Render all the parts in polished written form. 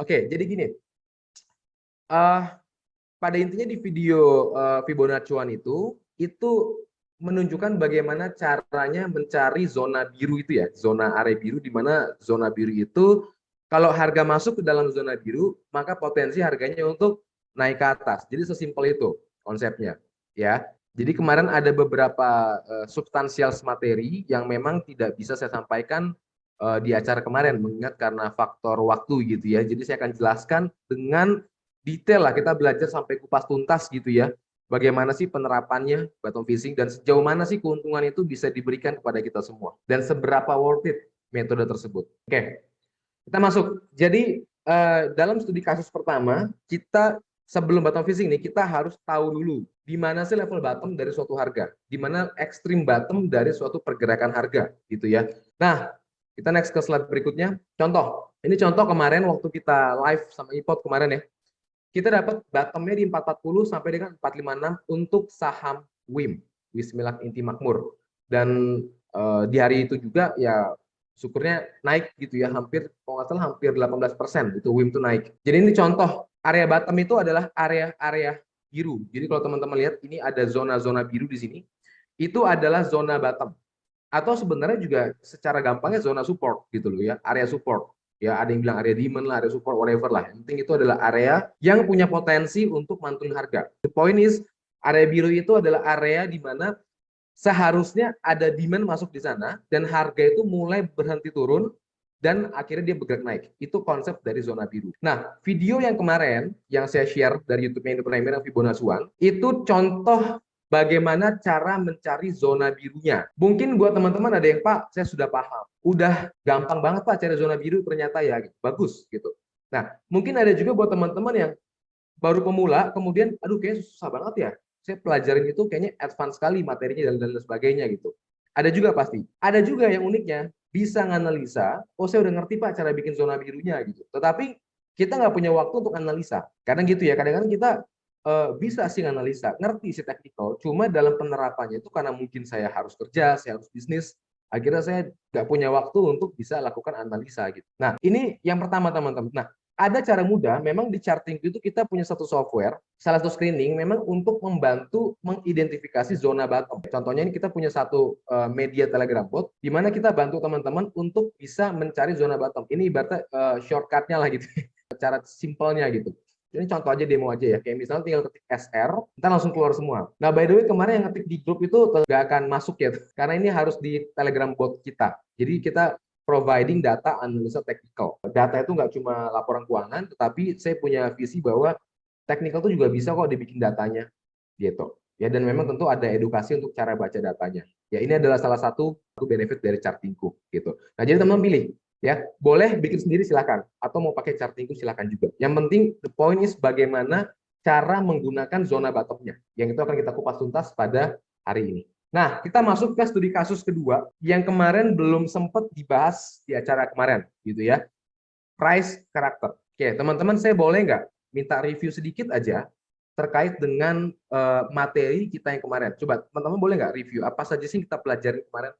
Oke, jadi gini, eh, pada intinya di video Fibonacci-an itu menunjukkan bagaimana caranya mencari zona biru itu ya, zona area biru, di mana zona biru itu kalau harga masuk ke dalam zona biru, maka potensi harganya untuk naik ke atas. Jadi sesimpel itu konsepnya, ya. Jadi kemarin ada beberapa substansial materi yang memang tidak bisa saya sampaikan di acara kemarin, mengingat karena faktor waktu gitu ya. Jadi saya akan jelaskan dengan detail lah, kita belajar sampai kupas tuntas gitu ya. Bagaimana sih penerapannya bottom fishing dan sejauh mana sih keuntungan itu bisa diberikan kepada kita semua dan seberapa worth it metode tersebut. Oke, kita masuk. Jadi dalam studi kasus pertama, kita sebelum bottom fishing nih kita harus tahu dulu di mana sih level bottom dari suatu harga, di mana ekstrim bottom dari suatu pergerakan harga gitu ya. Nah, kita next ke slide berikutnya. Contoh, ini contoh kemarin waktu kita live sama iPod kemarin ya, kita dapat bottomnya di 440 sampai dengan 456 untuk saham WIM, Wismilak Inti Makmur. Dan di hari itu juga ya syukurnya naik gitu ya, hampir kalau nggak salah hampir 18% itu WIM itu naik. Jadi ini contoh area bottom itu adalah area-area biru. Jadi kalau teman-teman lihat ini ada zona-zona biru di sini, itu adalah zona bottom. Atau sebenarnya juga secara gampangnya zona support gitu loh ya, area support. Ya, ada yang bilang area demand lah, area support, whatever lah. Yang penting itu adalah area yang punya potensi untuk mantulin harga. The point is, area biru itu adalah area di mana seharusnya ada demand masuk di sana dan harga itu mulai berhenti turun dan akhirnya dia bergerak naik. Itu konsep dari zona biru. Nah, video yang kemarin yang saya share dari YouTube-nya Indepreneur yang Fibonacci-an itu contoh bagaimana cara mencari zona birunya. Mungkin buat teman-teman ada yang, Pak, saya sudah paham. Udah gampang banget Pak cari zona biru ternyata ya. Bagus gitu. Nah, mungkin ada juga buat teman-teman yang baru pemula, kemudian, aduh kayaknya susah banget ya. Saya pelajarin itu kayaknya advance sekali materinya dan sebagainya gitu. Ada juga pasti. Ada juga yang uniknya, bisa nganalisa, oh saya udah ngerti Pak cara bikin zona birunya gitu. Tetapi kita nggak punya waktu untuk analisa. Kadang gitu ya, kadang-kadang kita bisa sih analisa, ngerti si technical, cuma dalam penerapannya itu karena mungkin saya harus kerja, saya harus bisnis, akhirnya saya nggak punya waktu untuk bisa lakukan analisa gitu. Nah, ini yang pertama teman-teman. Nah, ada cara mudah, memang di charting itu kita punya satu software, salah satu screening memang untuk membantu mengidentifikasi zona bottom. Contohnya ini kita punya satu media Telegram bot, di mana kita bantu teman-teman untuk bisa mencari zona bottom. Ini ibaratnya shortcutnya lah gitu, cara simpelnya gitu. Ini contoh aja, demo aja ya. Kayak misalnya tinggal ketik SR, kita langsung keluar semua. Nah, by the way, kemarin yang ngetik di grup itu nggak akan masuk ya, karena ini harus di Telegram bot kita. Jadi kita providing data analisa technical. Data itu nggak cuma laporan keuangan, tetapi saya punya visi bahwa technical itu juga bisa kok dibikin datanya, gitu. Ya, dan memang tentu ada edukasi untuk cara baca datanya. Ya, ini adalah salah satu benefit dari chartingku, gitu. Nah, jadi teman-teman pilih, ya, boleh bikin sendiri silakan, atau mau pakai chartingku silakan juga. Yang penting the point is bagaimana cara menggunakan zona bottomnya. Yang itu akan kita kupas tuntas pada hari ini. Nah, kita masuk ke studi kasus kedua yang kemarin belum sempat dibahas di acara kemarin, gitu ya. Price karakter. Oke, teman-teman, saya boleh nggak minta review sedikit aja terkait dengan materi kita yang kemarin. Coba teman-teman boleh nggak review apa saja sih kita pelajari kemarin?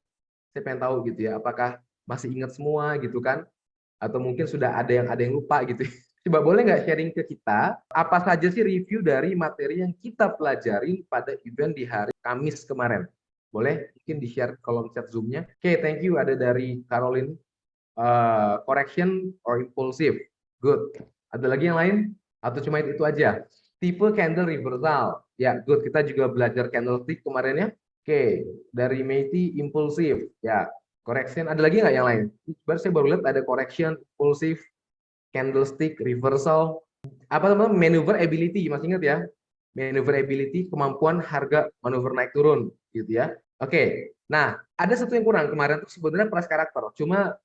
Saya pengen tahu gitu ya, apakah masih ingat semua gitu kan? Atau mungkin sudah ada yang lupa gitu. Coba boleh nggak sharing ke kita apa saja sih review dari materi yang kita pelajari pada event di hari Kamis kemarin? Boleh mungkin di-share kolom chat Zoom-nya. Oke, thank you. Ada dari Caroline. Correction or impulsive. Good. Ada lagi yang lain? Atau cuma itu aja? Tipe candle reversal. Ya, good. Kita juga belajar candlestick kemarin ya. Oke, dari Meiti impulsif. Ya, correction. Ada lagi nggak yang lain? Saya baru lihat ada correction, impulsif, candlestick, reversal. Apa teman-teman? Maneuverability. Masih ingat ya? Maneuverability, kemampuan harga manuver naik turun, gitu ya. Oke, nah ada satu yang kurang kemarin tuh sebenarnya price karakter, cuma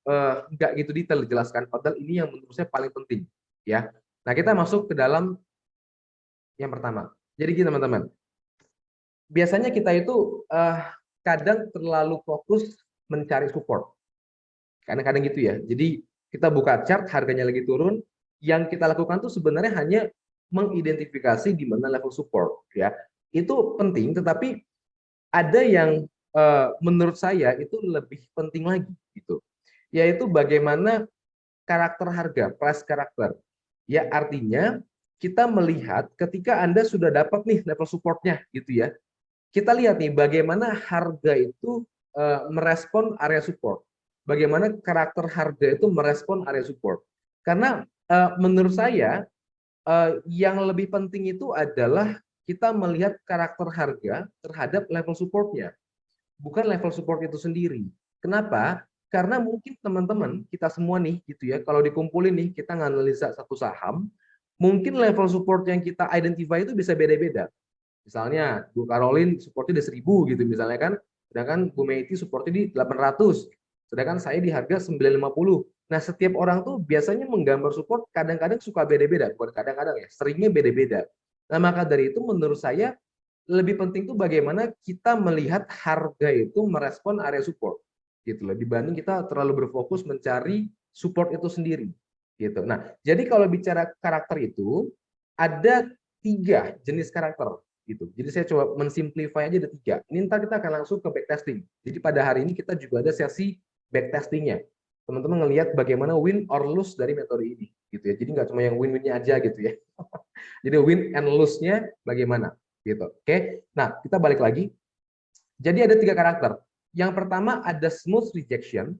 nggak gitu detail dijelaskan. Padahal ini yang menurut saya paling penting, ya. Nah kita masuk ke dalam yang pertama. Jadi gini teman-teman, biasanya kita itu kadang terlalu fokus mencari support, kadang-kadang gitu ya. Jadi kita buka chart harganya lagi turun, yang kita lakukan tuh sebenarnya hanya mengidentifikasi di mana level support, ya. Itu penting, tetapi ada yang menurut saya itu lebih penting lagi gitu, yaitu bagaimana karakter harga, price karakter. Ya, artinya kita melihat ketika Anda sudah dapat nih level supportnya gitu ya. Kita lihat nih bagaimana harga itu merespon area support. Bagaimana karakter harga itu merespon area support. Karena menurut saya yang lebih penting itu adalah kita melihat karakter harga terhadap level supportnya, bukan level support itu sendiri. Kenapa? Karena mungkin teman-teman kita semua nih gitu ya, kalau dikumpulin nih kita nganalisa satu saham, mungkin level support yang kita identify itu bisa beda-beda. Misalnya Bu Caroline supportnya di 1000 gitu misalnya kan, sedangkan Bu Meiti supportnya di 800, sedangkan saya di harga 950. Nah, setiap orang tuh biasanya menggambar support kadang-kadang suka beda-beda, bukan kadang-kadang ya, seringnya beda-beda. Nah, maka dari itu menurut saya lebih penting tuh bagaimana kita melihat harga itu merespon area support gitu loh, dibanding kita terlalu berfokus mencari support itu sendiri gitu. Nah, jadi kalau bicara karakter itu ada 3 jenis karakter gitu. Jadi saya coba mensimplify aja ada 3. Ini ntar kita akan langsung ke backtesting. Jadi pada hari ini kita juga ada sesi backtestingnya. Teman-teman ngelihat bagaimana win or lose dari metode ini gitu ya. Jadi nggak cuma yang win-winnya aja gitu ya. Jadi win and lose-nya bagaimana gitu. Oke. Nah, kita balik lagi. Jadi ada 3 karakter. Yang pertama ada smooth rejection,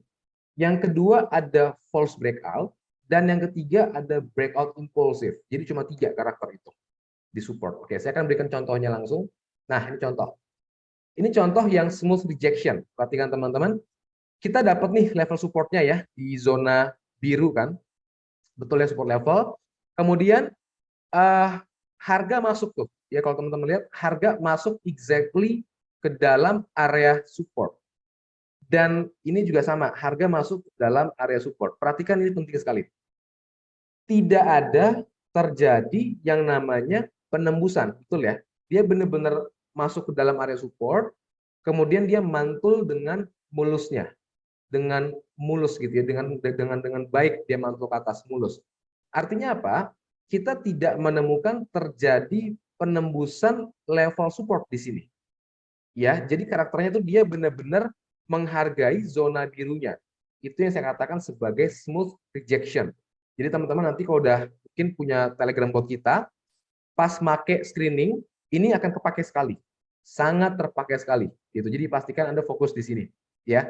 yang kedua ada false breakout, dan yang ketiga ada breakout impulsive. Jadi cuma 3 karakter itu di support. Oke, saya akan berikan contohnya langsung. Nah, ini contoh. Ini contoh yang smooth rejection. Perhatikan teman-teman. Kita dapat nih level supportnya ya di zona biru kan. Betul ya support level. Kemudian harga masuk tuh. Ya kalau teman-teman lihat harga masuk exactly ke dalam area support. Dan ini juga sama, harga masuk dalam area support. Perhatikan ini penting sekali. Tidak ada terjadi yang namanya penembusan, betul ya? Dia benar-benar masuk ke dalam area support, kemudian dia mantul dengan mulusnya, dengan mulus gitu ya, dengan baik dia mantul ke atas mulus. Artinya apa? Kita tidak menemukan terjadi penembusan level support di sini. Ya, jadi karakternya itu dia benar-benar menghargai zona birunya. Itu yang saya katakan sebagai smooth rejection. Jadi teman-teman nanti kalau udah mungkin punya Telegram bot kita, pas make screening ini akan kepake sekali. Sangat terpakai sekali gitu. Jadi pastikan Anda fokus di sini, ya.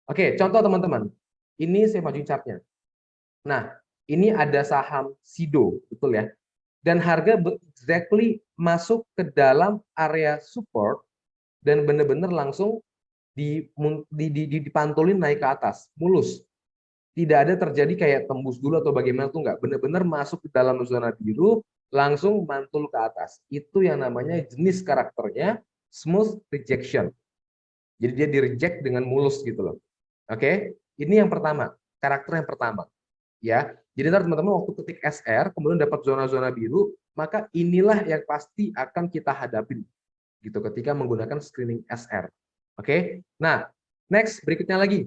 Oke, contoh teman-teman. Ini saya majuin chartnya. Nah, ini ada saham Sido, betul ya. Dan harga exactly masuk ke dalam area support dan benar-benar langsung dipantulin naik ke atas, mulus. Tidak ada terjadi kayak tembus dulu atau bagaimana tuh enggak. Benar-benar masuk ke dalam zona biru, langsung mantul ke atas. Itu yang namanya jenis karakternya smooth rejection. Jadi dia di-reject dengan mulus gitu loh. Oke, ini yang pertama, karakter yang pertama. Ya, jadi ntar teman-teman waktu ketik SR kemudian dapat zona-zona biru, maka inilah yang pasti akan kita hadapin gitu ketika menggunakan screening SR. Oke. Nah, next berikutnya lagi.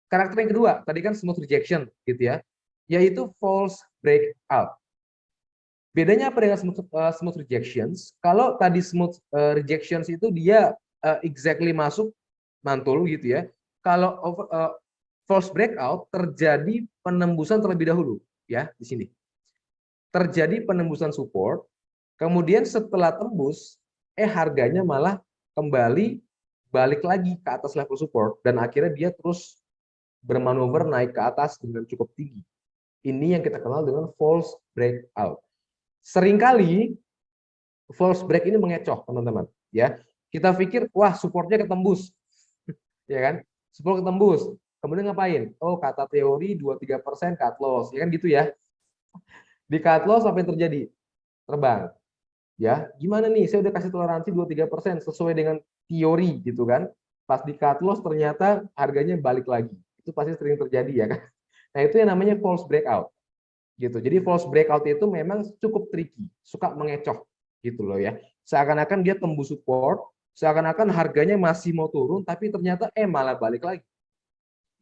Karakter yang kedua, tadi kan smooth rejection gitu ya, yaitu false breakout. Bedanya apa dengan smooth rejections? Kalau tadi smooth rejections itu dia exactly masuk mantul gitu ya. Kalau false breakout terjadi penembusan terlebih dahulu ya di sini. Terjadi penembusan support, kemudian setelah tembus harganya malah kembali balik lagi ke atas level support dan akhirnya dia terus bermanuver naik ke atas dengan cukup tinggi. Ini yang kita kenal dengan false breakout. Seringkali false break ini mengecoh, teman-teman. Ya, kita pikir wah supportnya ketembus, ya kan? Support ketembus. Kemudian ngapain? Oh, kata teori 2-3% cut loss, ya kan gitu ya. Di cut loss apa yang terjadi? Terbang. Ya, gimana nih? Saya udah kasih toleransi 2-3% sesuai dengan teori gitu kan. Pas di cut loss ternyata harganya balik lagi. Itu pasti sering terjadi ya kan. Nah, itu yang namanya false breakout. Gitu. Jadi false breakout itu memang cukup tricky, suka mengecoh gitu loh ya. Seakan-akan dia tembus support, seakan-akan harganya masih mau turun tapi ternyata malah balik lagi.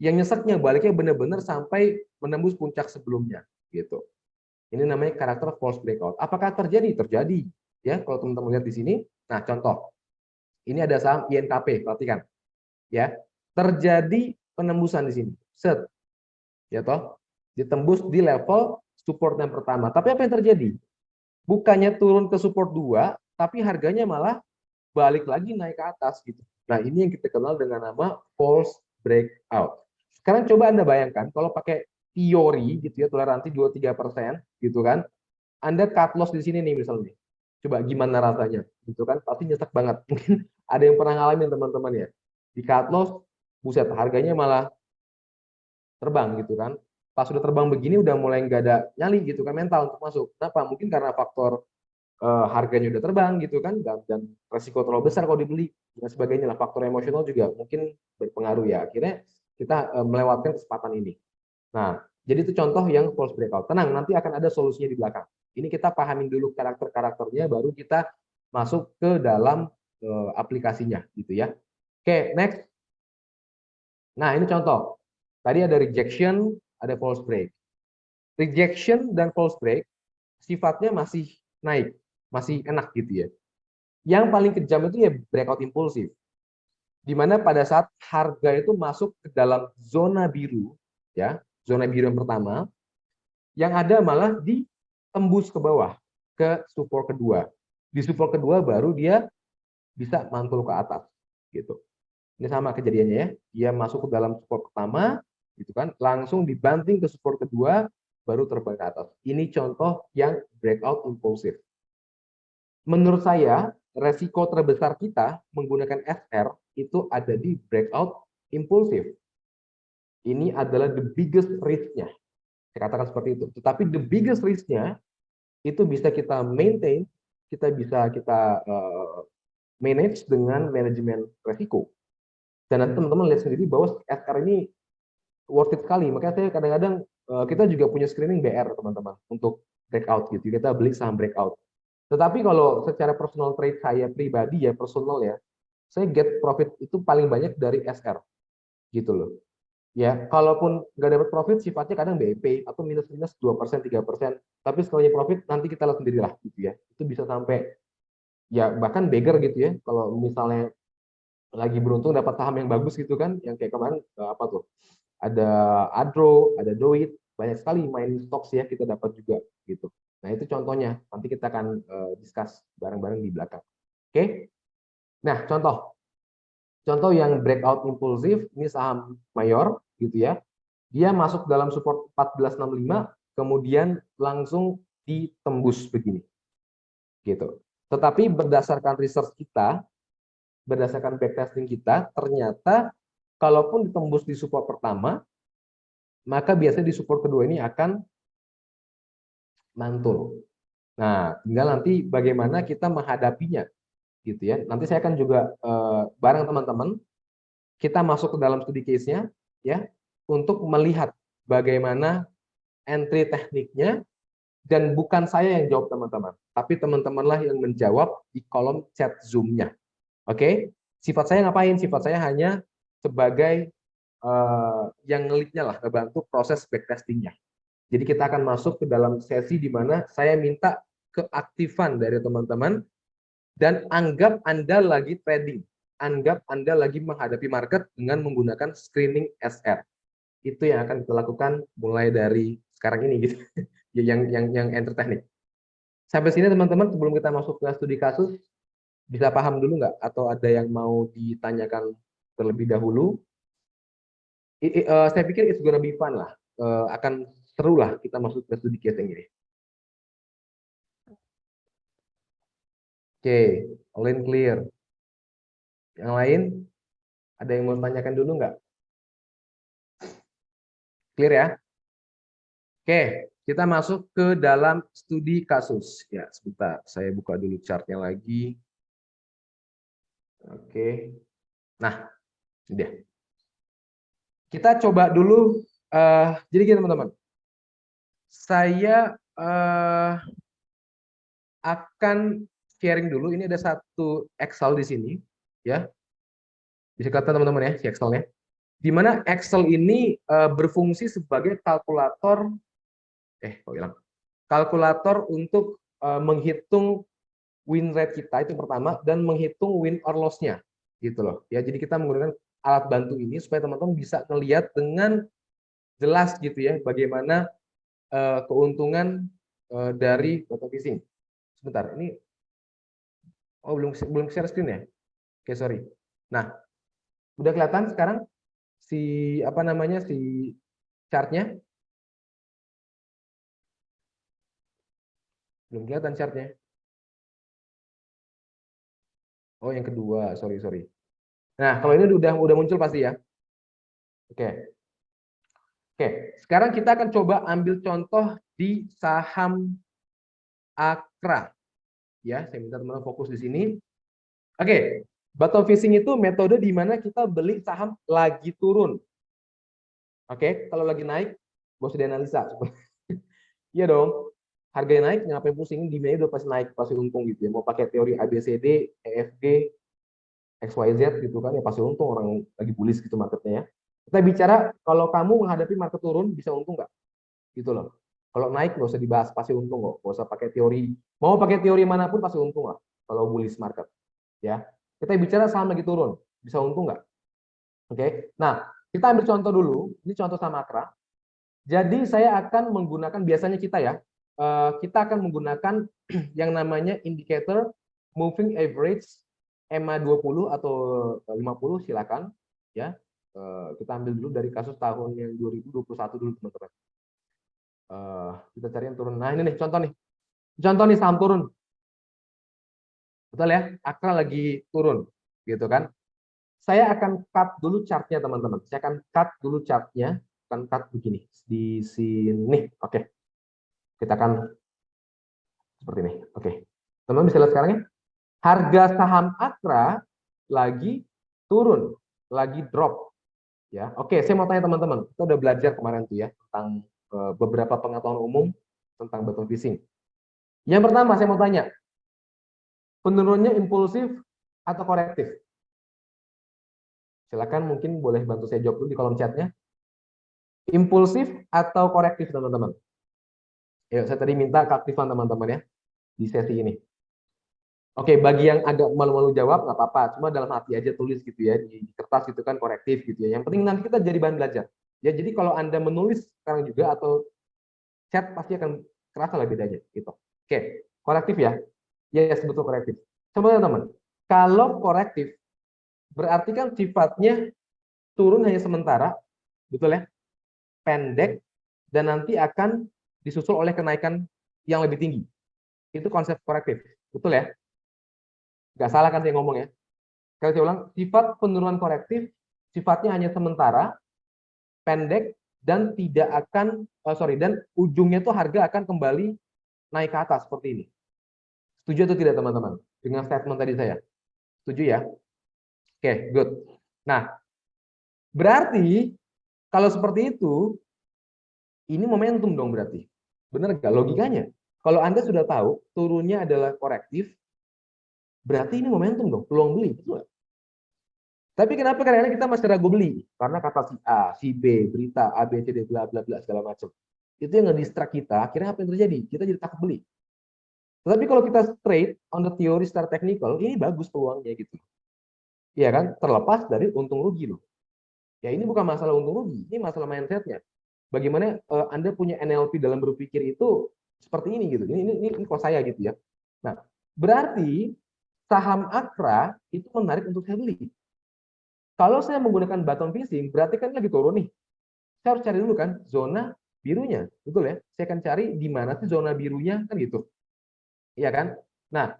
Yang nyeseknya baliknya benar-benar sampai menembus puncak sebelumnya gitu. Ini namanya karakter false breakout. Apakah terjadi? Terjadi. Ya, kalau teman-teman lihat di sini. Nah, contoh. Ini ada saham INKP, perhatikan. Ya. Terjadi penembusan di sini. Set. Ya toh. Ditembus di level support yang pertama. Tapi apa yang terjadi? Bukannya turun ke support 2, tapi harganya malah balik lagi naik ke atas gitu. Nah, ini yang kita kenal dengan nama false breakout. Sekarang coba Anda bayangkan kalau pakai teori gitu ya, toleransi 2-3% gitu kan. Anda cut loss di sini nih misalnya. Coba gimana rasanya? Gitu kan pasti nyesek banget. Mungkin ada yang pernah ngalamin teman-teman ya. Di cut loss, buset harganya malah terbang gitu kan. Pas sudah terbang begini udah mulai nggak ada nyali gitu kan mental untuk masuk. Kenapa? Mungkin karena faktor harganya udah terbang gitu kan dan resiko terlalu besar kalau dibeli dan sebagainya lah, faktor emosional juga mungkin berpengaruh ya, akhirnya kita melewatkan kesempatan ini. Nah, jadi itu contoh yang false breakout. Tenang, nanti akan ada solusinya di belakang. Ini kita pahamin dulu karakter-karakternya, baru kita masuk ke dalam aplikasinya gitu ya. Oke, next. Nah, ini contoh. Tadi ada rejection, ada false break. Rejection dan false break sifatnya masih naik, masih enak gitu ya. Yang paling kejam itu ya breakout impulsif. Di mana pada saat harga itu masuk ke dalam zona biru, ya, zona biru yang pertama, yang ada malah ditembus ke bawah, ke support kedua. Di support kedua baru dia bisa mantul ke atas, gitu. Ini sama kejadiannya ya, dia masuk ke dalam support pertama, gitu kan, langsung dibanting ke support kedua, baru terbang ke atas. Ini contoh yang breakout impulsif. Menurut saya, resiko terbesar kita menggunakan SR itu ada di breakout impulsif. Ini adalah the biggest risk-nya. Saya katakan seperti itu. Tetapi the biggest risk-nya itu bisa kita maintain, kita manage dengan manajemen resiko. Dan nanti teman-teman lihat sendiri bahwa SR ini worth it sekali. Makanya saya kadang-kadang kita juga punya screening BR teman-teman untuk breakout gitu. Kita beli saham breakout. Tetapi kalau secara personal trade saya pribadi ya, personal ya, saya get profit itu paling banyak dari SR gitu loh. Ya, kalaupun nggak dapat profit sifatnya kadang BEP atau minus-minus 2%, 3%. Tapi sekalinya profit nanti kita lihat sendirilah gitu ya. Itu bisa sampai ya bahkan beggar gitu ya. Kalau misalnya lagi beruntung dapat saham yang bagus gitu kan, yang kayak kemarin apa tuh? Ada Adro, ada Doit, banyak sekali main stocks ya kita dapat juga gitu. Nah, itu contohnya. Nanti kita akan discuss bareng-bareng di belakang. Oke. Nah, contoh. Contoh yang breakout impulsif, ini saham mayor gitu ya. Dia masuk dalam support 1465, kemudian langsung ditembus begini. Gitu. Tetapi berdasarkan research kita, berdasarkan backtesting kita, ternyata kalaupun ditembus di support pertama, maka biasanya di support kedua ini akan mantul. Nah, tinggal nanti bagaimana kita menghadapinya gitu ya. Nanti saya akan juga bareng teman-teman kita masuk ke dalam studi case-nya ya untuk melihat bagaimana entry tekniknya, dan bukan saya yang jawab teman-teman, tapi teman-temanlah yang menjawab di kolom chat Zoom-nya. Oke? Sifat saya ngapain? Sifat saya hanya sebagai yang ngelitnya lah, ngebantu proses backtesting-nya. Jadi kita akan masuk ke dalam sesi di mana saya minta keaktifan dari teman-teman dan anggap Anda lagi trading. Anggap Anda lagi menghadapi market dengan menggunakan screening SR. Itu yang akan kita lakukan mulai dari sekarang ini gitu. yang enter teknik. Sampai sini teman-teman, sebelum kita masuk ke studi kasus, bisa paham dulu nggak? Atau ada yang mau ditanyakan terlebih dahulu? Saya pikir it's gonna be fun lah. Akan seru lah kita masuk ke studi case yang ini. Oke, all in clear. Yang lain, ada yang mau tanyakan dulu nggak? Clear ya? Oke, kita masuk ke dalam studi kasus. Ya, sebentar. Saya buka dulu chartnya lagi. Oke. Nah, ini dia. Kita coba dulu, jadi gini teman-teman. Saya akan sharing dulu. Ini ada satu Excel di sini, ya. Bisa kelihatan teman-teman ya, si Excelnya. Di mana Excel ini berfungsi sebagai kalkulator, kok hilang? Kalkulator untuk menghitung win rate kita itu pertama, dan menghitung win or loss-nya, gitu loh. Ya, jadi kita menggunakan alat bantu ini supaya teman-teman bisa melihat dengan jelas gitu ya, bagaimana keuntungan dari bottom fishing. Sebentar, ini belum share screen ya? Oke, sorry. Nah, udah kelihatan sekarang si chartnya? Belum kelihatan chartnya. Oh, yang kedua, sorry. Nah, kalau ini udah muncul pasti ya. Oke. Sekarang kita akan coba ambil contoh di saham Akra. Ya, saya minta teman-teman fokus di sini. Oke, bottom fishing itu metode di mana kita beli saham lagi turun. Oke, kalau lagi naik, gak usah dianalisa. Iya dong, harganya naik, ngapain pusing? Demandnya udah pasti naik, pasti untung gitu ya. Mau pakai teori ABCD, EFG, XYZ gitu kan, ya pasti untung, orang lagi bullish gitu marketnya ya. Kita bicara kalau kamu menghadapi market turun, bisa untung nggak? Gitu loh. Kalau naik nggak usah dibahas, pasti untung kok. Nggak usah pakai teori. Mau pakai teori manapun pasti untung lah. Kalau bullish market, ya. Kita bicara saham lagi turun, bisa untung nggak? Oke. Nah, kita ambil contoh dulu. Ini contoh sama Akra. Jadi saya akan menggunakan biasanya kita akan menggunakan yang namanya indicator moving average EMA 20 atau 50 silakan ya. Kita ambil dulu dari kasus tahun yang 2021 dulu teman-teman. Kita cari yang turun. Nah, ini nih contoh nih. Contoh nih saham turun. Betul ya? Akra lagi turun gitu kan. Saya akan cut dulu chartnya teman-teman. Saya akan cut dulu chartnya, akan cut begini di sini. Oke, kita akan seperti ini. Oke, teman-teman bisa lihat sekarang ya. Harga saham Akra lagi turun, lagi drop. Ya, oke. Saya mau tanya teman-teman. Kita udah belajar kemarin tuh ya tentang beberapa pengetahuan umum tentang bottom fishing. Yang pertama saya mau tanya, penurunnya impulsif atau korektif? Silakan mungkin boleh bantu saya jawab dulu di kolom chatnya. Impulsif atau korektif teman-teman? Yuk, saya tadi minta keaktifan teman-teman ya di sesi ini. Oke, bagi yang agak malu-malu jawab nggak apa-apa, cuma dalam hati aja tulis gitu ya di kertas gitu kan korektif gitu ya. Yang penting nanti kita jadi bahan belajar. Ya, jadi kalau Anda menulis sekarang juga atau chat pasti akan kerasa lah bedanya gitu. Oke, korektif ya. Ya, betul korektif. Coba teman-teman, kalau korektif berarti kan sifatnya turun hanya sementara, betul ya? Pendek dan nanti akan disusul oleh kenaikan yang lebih tinggi. Itu konsep korektif, betul ya? Nggak salah kan saya ngomong ya? Kalau saya ulang, sifat penurunan korektif sifatnya hanya sementara, pendek, dan tidak akan, dan ujungnya tuh harga akan kembali naik ke atas seperti ini. Setuju atau tidak teman-teman dengan statement tadi saya? Setuju ya? Oke, good. Nah, berarti kalau seperti itu, ini momentum dong berarti. Benar nggak logikanya? Kalau Anda sudah tahu turunnya adalah korektif, berarti ini momentum dong, peluang beli. Betul. Tapi kenapa kadang-kadang kita masih ragu beli? Karena kata si A, si B, berita A, B, C, D, bla bla bla segala macam. Itu yang nge-distract kita, akhirnya apa yang terjadi? Kita jadi takut beli. Tetapi kalau kita straight on the theory secara technical, ini bagus peluangnya gitu. Iya kan? Terlepas dari untung rugi loh. Ya ini bukan masalah untung rugi, ini masalah mindsetnya. Bagaimana Anda punya NLP dalam berpikir itu seperti ini gitu. Ini kalau saya gitu ya. Nah, berarti saham Akra itu menarik untuk saya beli. Kalau saya menggunakan bottom fishing, berarti kan lagi turun nih. Saya harus cari dulu kan zona birunya, betul ya? Saya akan cari di mana sih zona birunya kan gitu. Iya kan? Nah,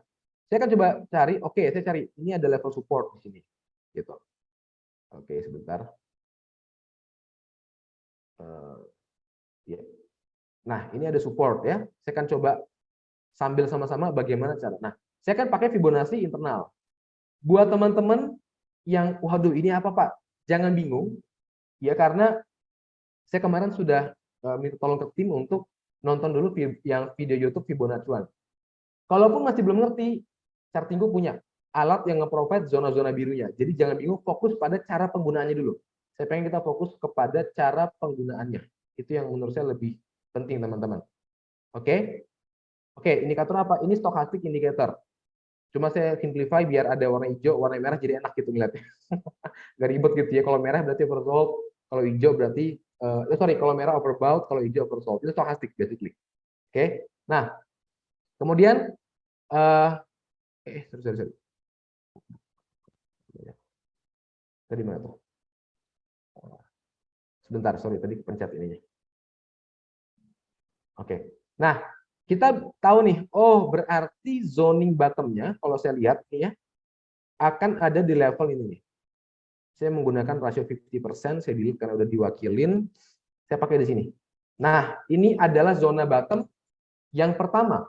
saya akan coba cari, oke, saya cari ini ada level support di sini. Gitu. Oke, sebentar. Ya. Nah, ini ada support ya. Saya akan coba sambil sama-sama bagaimana cara. Nah, saya akan pakai Fibonacci internal. Buat teman-teman yang, waduh ini apa Pak? Jangan bingung, ya karena saya kemarin sudah minta tolong ke tim untuk nonton dulu yang video YouTube Fibonacci. Kalaupun masih belum ngerti, Chartinggo punya alat yang nge-provide zona-zona birunya. Jadi jangan bingung, fokus pada cara penggunaannya dulu. Saya pengen kita fokus kepada cara penggunaannya. Itu yang menurut saya lebih penting teman-teman. Oke? Oke, indikator apa? Ini stochastic indicator. Cuma saya simplify biar ada warna hijau, warna merah jadi enak gitu ngeliatnya. Gak ribet gitu ya. Kalau merah berarti oversold, Kalau hijau berarti sorry, kalau merah overbought, kalau hijau oversold. Itu stochastic basically. Oke. Nah, kemudian sorry. Tadi mana tuh? Sebentar, sorry, tadi pencet ininya. Oke. Nah, kita tahu nih, oh berarti zoning bottomnya, kalau saya lihat nih ya, akan ada di level ini nih. Saya menggunakan rasio 50%, saya delete karena udah diwakilin. Saya pakai di sini. Nah, ini adalah zona bottom yang pertama.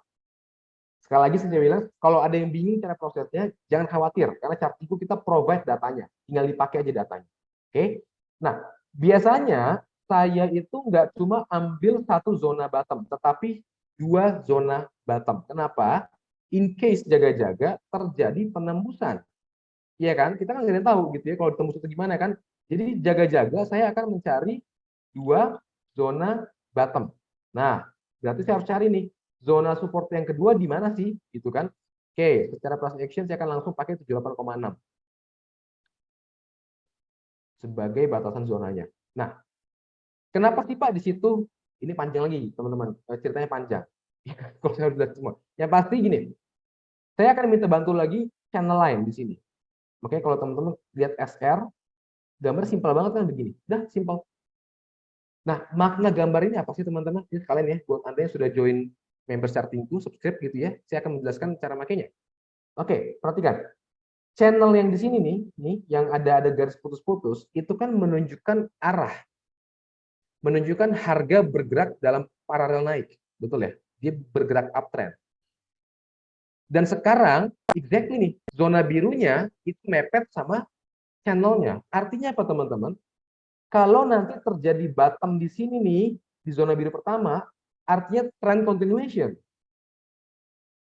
Sekali lagi saya bilang, kalau ada yang bingung cara prosesnya, jangan khawatir, karena chart itu kita provide datanya, tinggal dipakai aja datanya. Oke? Nah, biasanya saya itu nggak cuma ambil satu zona bottom, tetapi dua zona bottom. Kenapa? In case jaga-jaga terjadi penembusan. Iya kan? Kita kan nggak ada yang tahu gitu ya, kalau ditembus itu gimana kan. Jadi jaga-jaga saya akan mencari dua zona bottom. Nah, berarti saya harus cari nih, zona support yang kedua di mana sih? Gitu kan. Oke, secara price action saya akan langsung pakai 78,6 sebagai batasan zonanya. Nah, kenapa sih Pak di situ? Ini panjang lagi, teman-teman. Ceritanya panjang. Kalau saya udah semua. Yang pasti gini, saya akan minta bantu lagi channel lain di sini. Makanya kalau teman-teman lihat SR, gambar simpel banget kan begini. Udah simpel. Nah, makna gambar ini apa sih teman-teman? Ini sekalian ya, buat Anda yang sudah join member Chartingku, subscribe gitu ya, saya akan menjelaskan cara makainya. Oke, perhatikan. Channel yang di sini nih yang ada garis putus-putus, itu kan menunjukkan arah. Menunjukkan harga bergerak dalam paralel naik. Betul ya? Dia bergerak uptrend. Dan sekarang, exactly nih, zona birunya itu mepet sama channelnya. Artinya apa teman-teman? Kalau nanti terjadi bottom di sini nih, di zona biru pertama, artinya trend continuation.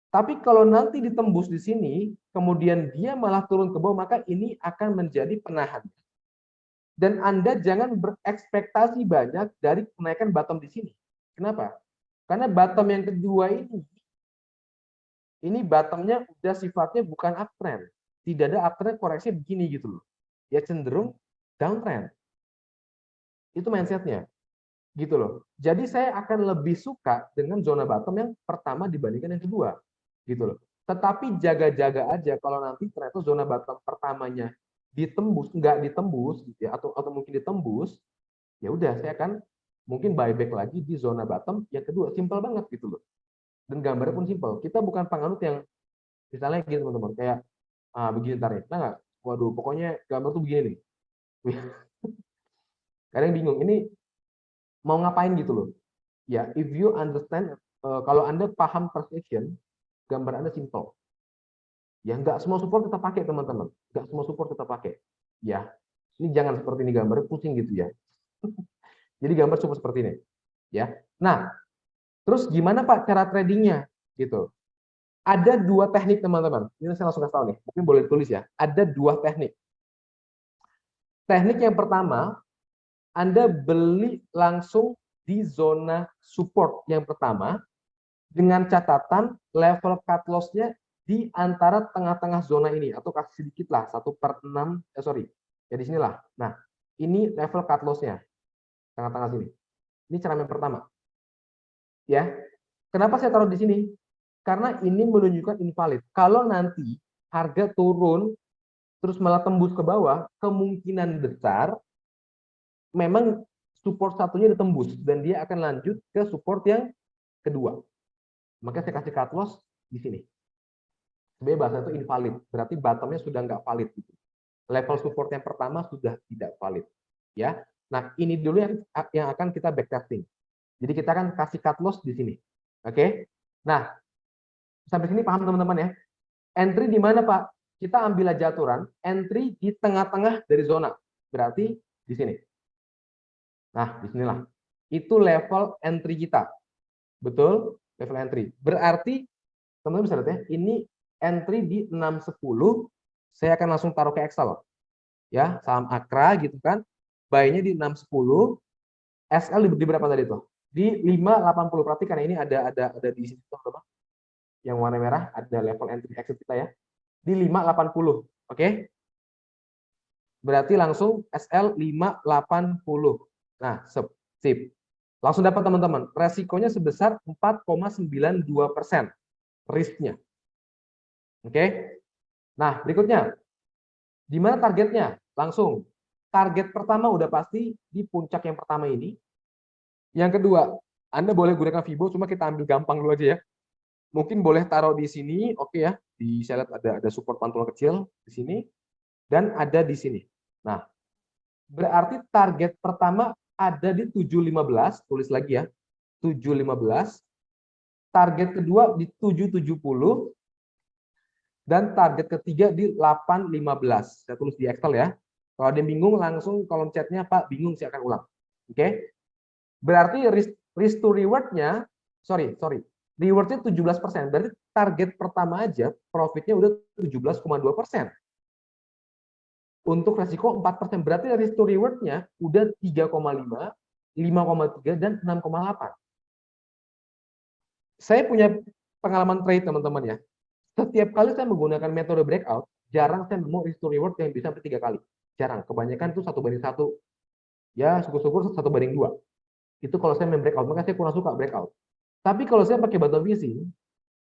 Tapi kalau nanti ditembus di sini, kemudian dia malah turun ke bawah, maka ini akan menjadi penahan. Dan Anda jangan berekspektasi banyak dari kenaikan bottom di sini. Kenapa? Karena bottom yang kedua ini bottomnya udah sifatnya bukan uptrend. Tidak ada uptrend koreksi begini gitu loh. Ya cenderung downtrend. Itu mindsetnya. Gitu loh. Jadi saya akan lebih suka dengan zona bottom yang pertama dibandingkan yang kedua. Gitu loh. Tetapi jaga-jaga aja kalau nanti ternyata zona bottom pertamanya ditembus, nggak ditembus gitu ya, atau mungkin ditembus, ya udah saya akan mungkin buyback lagi di zona bottom yang kedua. Simpel banget gitu loh. Dan gambarnya pun simpel. Kita bukan penganut yang misalnya gitu teman-teman, kayak begini ntar ya. Nah, nggak? Waduh, pokoknya gambar tuh begini nih. Kadang bingung, ini mau ngapain gitu loh. Ya, if you understand, kalau Anda paham perception, gambar Anda simple. Ya, nggak semua support kita pakai, teman-teman. Nggak semua support kita pakai. Ya, ini jangan seperti ini gambarnya, pusing gitu ya. Jadi gambar cuma seperti ini. Ya. Nah, terus gimana Pak cara tradingnya? Gitu. Ada dua teknik, teman-teman. Ini saya langsung kasih tahu nih. Mungkin boleh tulis ya. Ada dua teknik. Teknik yang pertama, Anda beli langsung di zona support yang pertama, dengan catatan level cut loss-nya di antara tengah-tengah zona ini, atau kasih sedikit lah, 1/6, ya di sinilah. Nah, ini level cut loss-nya, tengah-tengah sini. Ini cara yang pertama. Ya, kenapa saya taruh di sini? Karena ini menunjukkan invalid. Kalau nanti harga turun, terus malah tembus ke bawah, kemungkinan besar memang support satunya ditembus, dan dia akan lanjut ke support yang kedua. Maka saya kasih cut loss di sini. Sebenarnya bahasa itu invalid, berarti bottomnya sudah nggak valid. Gitu. Level support yang pertama sudah tidak valid. Ya, nah ini dulu yang akan kita backtesting. Jadi kita akan kasih cut loss di sini. Oke, nah sampai sini paham teman-teman ya? Entry di mana Pak? Kita ambil aja aturan, entry di tengah-tengah dari zona. Berarti di sini. Nah, di sinilah. Itu level entry kita. Betul? Level entry. Berarti teman-teman bisa lihat ya, ini entry di 610, saya akan langsung taruh ke Excel. Ya, saham Akra gitu kan. Buy-nya di 610, SL di berapa tadi tuh? Di 580. Perhatikan ini ada di situ teman-teman. Yang warna merah ada level entry exit kita ya. Di 580. Oke? Berarti langsung SL 580. Nah, sip. Langsung dapat teman-teman. Resikonya sebesar 4,92% risknya. Oke. Nah, berikutnya. Di mana targetnya? Langsung. Target pertama udah pasti di puncak yang pertama ini. Yang kedua, Anda boleh gunakan Fibo, cuma kita ambil gampang dulu aja ya. Mungkin boleh taruh di sini, oke ya. Di saya lihat ada support pantulan kecil di sini dan ada di sini. Nah, berarti target pertama ada di 715, tulis lagi ya. 715. Target kedua di 770 dan target ketiga di 815. Saya tulis di Excel ya. Kalau ada yang bingung langsung kolom chatnya Pak, bingung saya akan ulang. Oke. Berarti risk to reward-nya, reward-nya 17%. Berarti target pertama aja profitnya udah 17,2%. Untuk resiko 4%. Berarti risk to reward-nya udah 3,5, 5,3, dan 6,8. Saya punya pengalaman trade teman-teman ya. Setiap kali saya menggunakan metode breakout, jarang saya nemu risk to reward yang bisa sampai 3 kali. Jarang. Kebanyakan itu 1:1. Ya, syukur-syukur 1:2. Itu kalau saya main breakout, makanya saya kurang suka breakout. Tapi kalau saya pakai bottom fishing,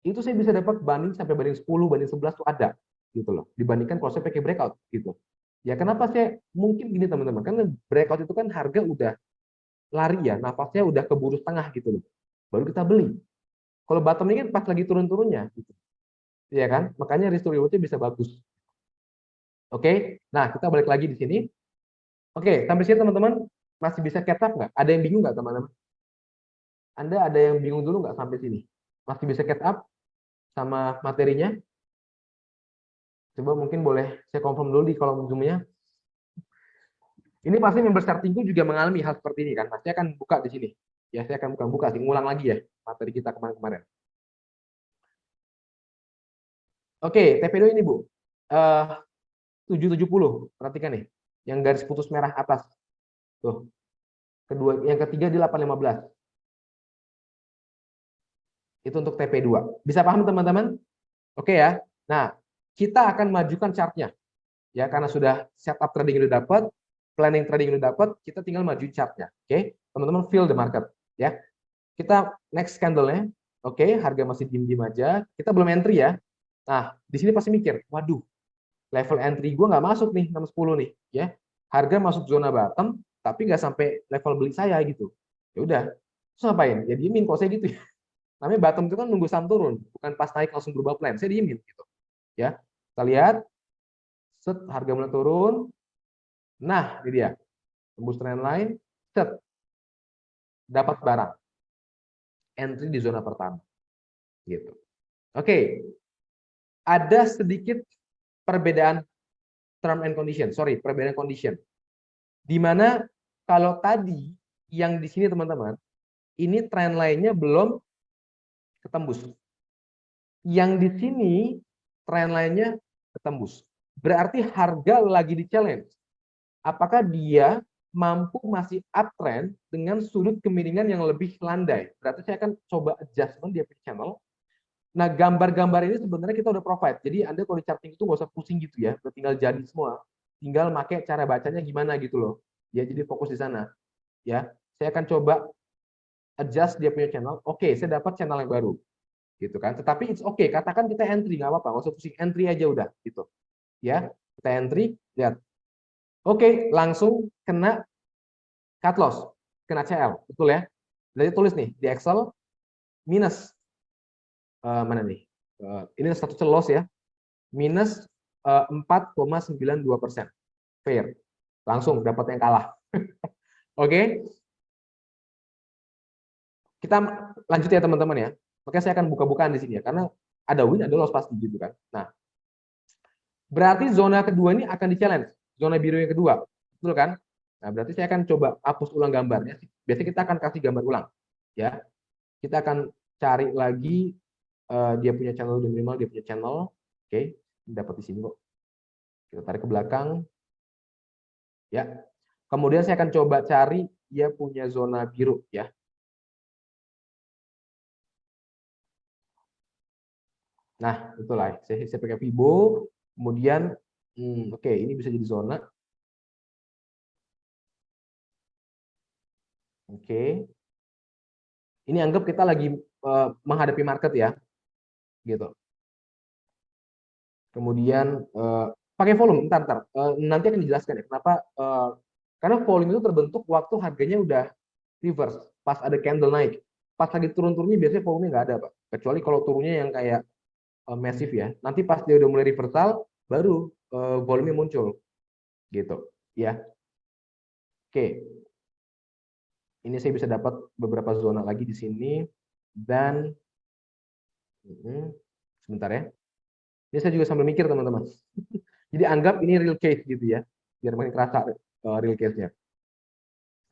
itu saya bisa dapat banding sampai banding 10, banding 11 tuh ada gitu loh. Dibandingkan kalau saya pakai breakout gitu. Ya kenapa saya mungkin gini teman-teman, kan breakout itu kan harga udah lari ya, nafasnya udah keburu setengah gitu loh. Baru kita beli. Kalau bottom ini kan pas lagi turun-turunnya gitu. Iya kan? Makanya risk to reward-nya bisa bagus. Oke. Nah, kita balik lagi di sini. Oke, sampai sini teman-teman masih bisa catch up nggak? Ada yang bingung nggak teman-teman? Anda ada yang bingung dulu nggak sampai sini? Masih bisa catch up sama materinya? Coba mungkin boleh saya confirm dulu di kolom Zoom-nya. Ini pasti member startingku juga mengalami hal seperti ini kan. Saya akan buka di sini. Ya, saya akan buka sih, ngulang lagi ya materi kita kemarin-kemarin. Oke, TP2 ini Bu. 770, perhatikan nih. Yang garis putus merah atas. Tuh. Kedua, yang ketiga di 815. Itu untuk TP2. Bisa paham teman-teman? Oke ya. Nah, kita akan majukan chartnya. Ya, karena sudah setup trading udah dapat, planning trading udah dapat, kita tinggal maju chartnya. Oke, teman-teman feel the market. Ya, kita next candle-nya. Oke, harga masih diem-diem aja. Kita belum entry ya. Nah, di sini pasti mikir, waduh, level entry gue nggak masuk nih, 610 nih. Ya, harga masuk zona bottom, tapi nggak sampai level beli saya gitu. Ya udah, terus ngapain? Ya diemin kok saya gitu ya. Namanya bottom itu kan nunggu saham turun, bukan pas naik langsung berubah plan. Saya diemin gitu. Ya, kita lihat, set harga mulai turun. Nah, ini dia. Tembus trend line, set dapat barang. Entry di zona pertama. Gitu. Oke. Ada sedikit perbedaan term and condition. Perbedaan condition. Di mana kalau tadi yang di sini teman-teman, ini trend line-nya belum ketembus. Yang di sini trend line-nya ketembus. Berarti harga lagi di challenge. Apakah dia mampu masih uptrend dengan sudut kemiringan yang lebih landai? Berarti saya akan coba adjustment dia punya channel. Nah, gambar-gambar ini sebenarnya kita udah provide. Jadi Anda kalau di charting itu nggak usah pusing gitu ya, udah tinggal jadi semua. Tinggal pakai cara bacanya gimana gitu loh. Ya, jadi fokus di sana. Ya, saya akan coba adjust dia punya channel. Oke, saya dapat channel yang baru. Gitu kan. Tetapi it's okay, katakan kita entry nggak apa-apa, nggak usah pusing, entry aja udah gitu. Ya, kita entry, lihat. Oke, langsung kena cut loss, kena CL, betul ya. Jadi tulis nih di Excel minus mana nih? Ini status loss ya, minus 4,92%. Fair. Langsung dapat yang kalah. Oke. Kita lanjut ya teman-teman ya. Makanya saya akan buka-bukaan di sini ya, karena ada win, ada loss pasti gitu kan. Nah, berarti zona kedua ini akan di-challenge. Zona biru yang kedua. Betul kan? Nah, berarti saya akan coba hapus ulang gambarnya. Biasanya kita akan kasih gambar ulang. Ya. Kita akan cari lagi dia punya channel minimal, dia punya channel. Oke, dapat di sini kok. Kita tarik ke belakang. Ya. Kemudian saya akan coba cari dia punya zona biru ya. Nah, itulah. Saya pakai Fibo, kemudian oke, ini bisa jadi zona. Oke. Ini anggap kita lagi menghadapi market ya, gitu. Kemudian pakai volume, ntar. Nanti akan dijelaskan ya kenapa. Karena volume itu terbentuk waktu harganya udah reverse, pas ada candle naik. Pas lagi turun-turunnya biasanya volume nggak ada, Pak. Kecuali kalau turunnya yang kayak massive ya. Nanti pas dia udah mulai reversal, baru volume muncul, gitu. Ya, oke. Ini saya bisa dapat beberapa zona lagi di sini dan sebentar ya. Ini saya juga sambil mikir teman-teman. Jadi anggap ini real case gitu ya, biar makin kerasa real case-nya.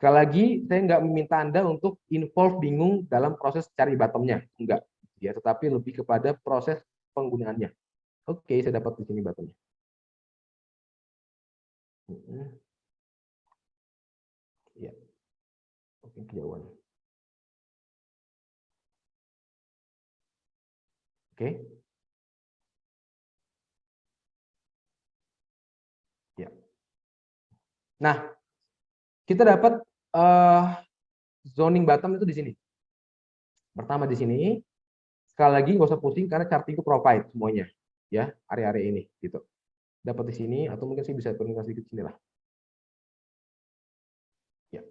Sekali lagi, saya nggak meminta Anda untuk involve bingung dalam proses cari bottomnya, enggak. Ya, tetapi lebih kepada proses penggunaannya. Oke, saya dapat di sini bottomnya. Ya, oke, kejauhan. Oke. Ya. Nah, kita dapat zoning bottom itu di sini. Pertama di sini, sekali lagi nggak usah pusing karena chart itu provide semuanya, ya, area-area ini, gitu. Dapat di sini atau mungkin saya bisa turunkan sedikit sini lah. Ya.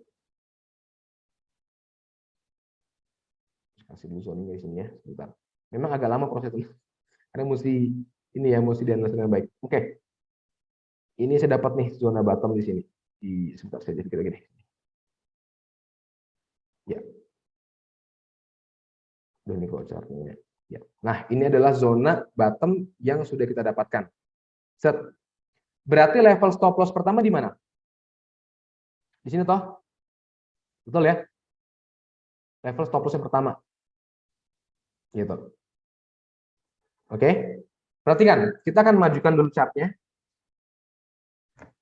Kasih dulu zoning di sini ya, sebentar. Memang agak lama prosesnya, karena mesti ini ya, mesti dianalisis dengan baik. Oke. Ini saya dapat nih zona bottom di sini. Sebentar saja sedikit lagi nih. Ya. Ini kok chartnya. Ya. Nah, ini adalah zona bottom yang sudah kita dapatkan. Set. Berarti level stop loss pertama di mana? Di sini toh? Betul ya? Level stop loss yang pertama. Gitu. Oke. Perhatikan, kita akan majukan dulu chartnya.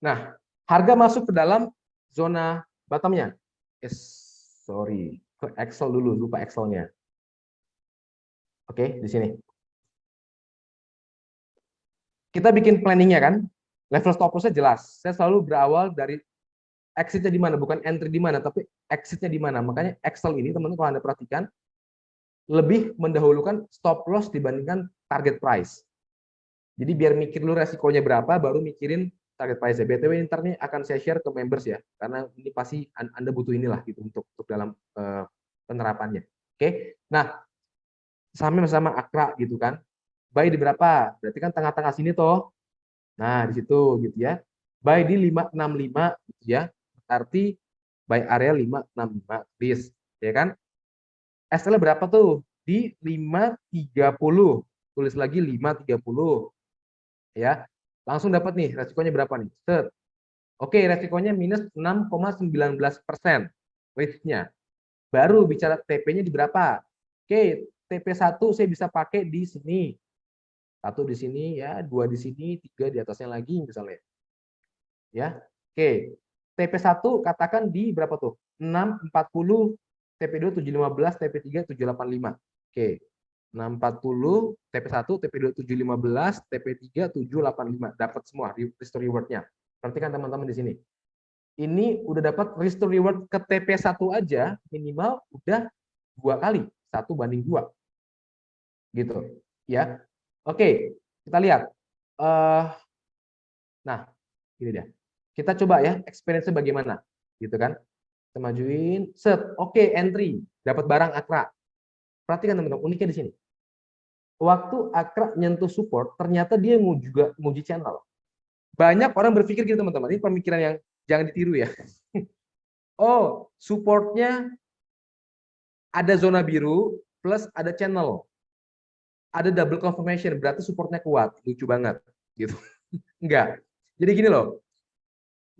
Nah, harga masuk ke dalam zona bottomnya. Sorry, ke Excel dulu, lupa Excelnya. Oke, di sini. Kita bikin planningnya kan, level stop lossnya jelas. Saya selalu berawal dari exitnya di mana, bukan entry di mana, tapi exitnya di mana. Makanya Excel ini teman-teman kalau Anda perhatikan lebih mendahulukan stop loss dibandingkan target price. Jadi biar mikir dulu resikonya berapa, baru mikirin target price. BTW ntar nih akan saya share ke members ya, karena ini pasti Anda butuh inilah gitu untuk dalam penerapannya. Oke, nah sama Akra gitu kan. Buy di berapa? Berarti kan tengah-tengah sini toh. Nah, di situ gitu ya. Buy di 565 gitu ya. Berarti buy area 565 please, ya kan? SL berapa tuh? Di 530. Tulis lagi 530. Ya. Langsung dapat nih resikonya berapa nih? Set. Oke, resikonya minus 6,19% risknya. Baru bicara TP-nya di berapa? Oke, TP1 saya bisa pakai di sini. Satu di sini ya, dua di sini, tiga di atasnya lagi misalnya. Ya. Oke. TP1 katakan di berapa tuh? 640, TP2 715, TP3 785. Oke. 640, TP1, TP2 715, TP3 785. Dapat semua restore reward-nya. Perhatikan teman-teman di sini. Ini udah dapat restore reward ke TP1 aja minimal udah 2 kali, 1:2. Gitu. Ya. Oke, kita lihat. Nah, ini dia. Kita coba ya, experience-nya bagaimana, gitu kan? Kita majuin, set, oke, entry, dapat barang Akra. Perhatikan teman-teman, uniknya di sini. Waktu Akra nyentuh support, ternyata dia mau juga nguji channel. Banyak orang berpikir gitu teman-teman, ini pemikiran yang jangan ditiru ya. Oh, supportnya ada zona biru plus ada channel. Ada double confirmation, berarti supportnya kuat. Lucu banget, gitu. Enggak. Jadi gini loh,